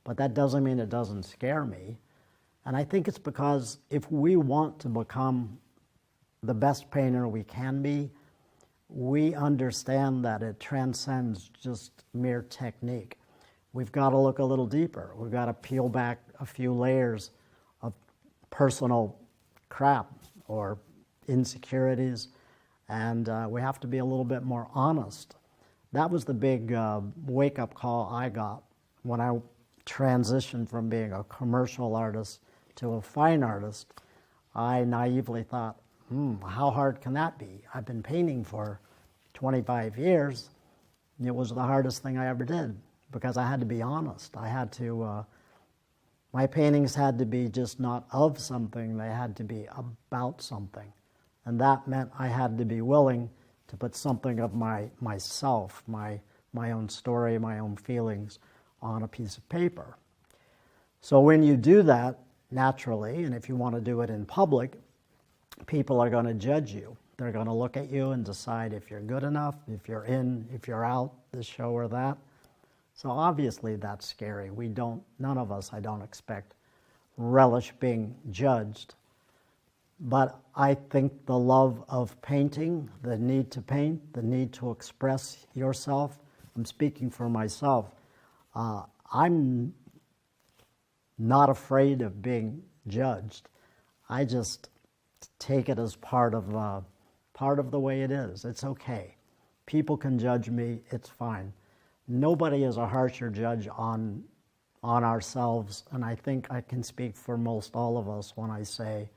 But that doesn't mean it doesn't scare me. And I think it's because if we want to become the best painter we can be, we understand that it transcends just mere technique. We've got to look a little deeper. We've got to peel back a few layers of personal crap or insecurities, and we have to be a little bit more honest. That was the big wake-up call I got when I transitioned from being a commercial artist to a fine artist. I naively thought, how hard can that be? I've been painting for 25 years. It was the hardest thing I ever did because I had to be honest. I had to, my paintings had to be just not of something, they had to be about something. And that meant I had to be willing to put something of myself, my own story, my own feelings on a piece of paper. So when you do that, naturally, and if you want to do it in public, people are going to judge you. They're going to look at you and decide if you're good enough, if you're in, if you're out, this show or that. So obviously that's scary. None of us, I don't expect, relish being judged. But I think the love of painting, the need to paint, the need to express yourself, I'm speaking for myself, I'm not afraid of being judged. I just take it as part of the way it is. It's okay. People can judge me, it's fine. Nobody is a harsher judge on ourselves, and I think I can speak for most all of us when I say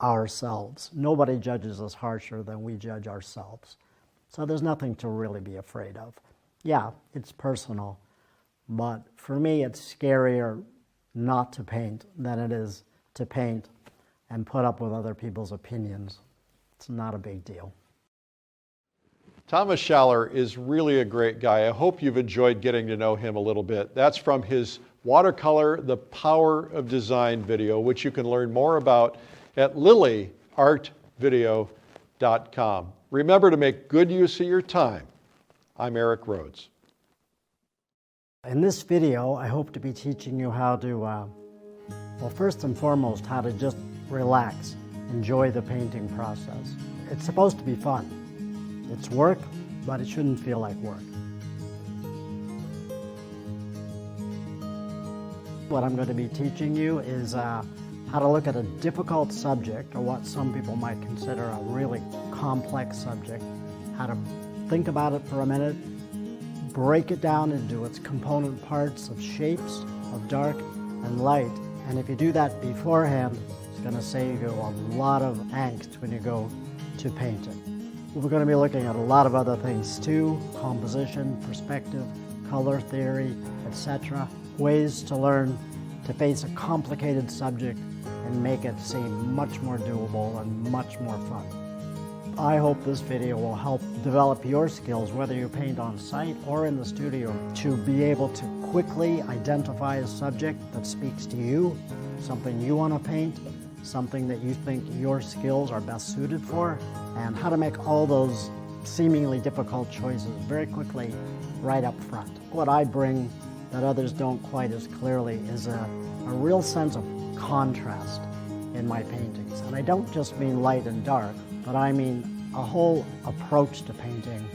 ourselves. Nobody judges us harsher than we judge ourselves. So there's nothing to really be afraid of. Yeah, it's personal, but for me it's scarier not to paint than it is to paint and put up with other people's opinions. It's not a big deal. Thomas Schaller is really a great guy. I hope you've enjoyed getting to know him a little bit. That's from his Watercolor, The Power of Design video, which you can learn more about at lilyartvideo.com. Remember to make good use of your time. I'm Eric Rhodes. In this video, I hope to be teaching you how to, well, first and foremost, how to just relax, enjoy the painting process. It's supposed to be fun. It's work, but it shouldn't feel like work. What I'm going to be teaching you is how to look at a difficult subject, or what some people might consider a really complex subject, how to think about it for a minute, break it down into its component parts of shapes, of dark and light. And if you do that beforehand, it's going to save you a lot of angst when you go to paint it. We're going to be looking at a lot of other things too: composition, perspective, color theory, etc. Ways to learn to face a complicated subject and make it seem much more doable and much more fun. I hope this video will help develop your skills, whether you paint on site or in the studio, to be able to quickly identify a subject that speaks to you, something you want to paint, something that you think your skills are best suited for, and how to make all those seemingly difficult choices very quickly right up front. What I bring that others don't quite as clearly is a real sense of contrast in my paintings. And I don't just mean light and dark, but I mean a whole approach to painting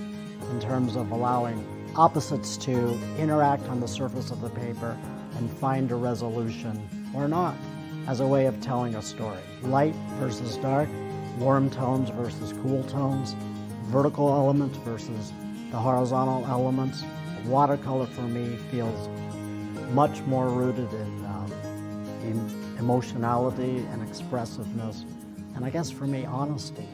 in terms of allowing opposites to interact on the surface of the paper and find a resolution or not, as a way of telling a story. Light versus dark, warm tones versus cool tones, vertical elements versus the horizontal elements. Watercolor for me feels much more rooted in emotionality and expressiveness, and I guess for me, honesty.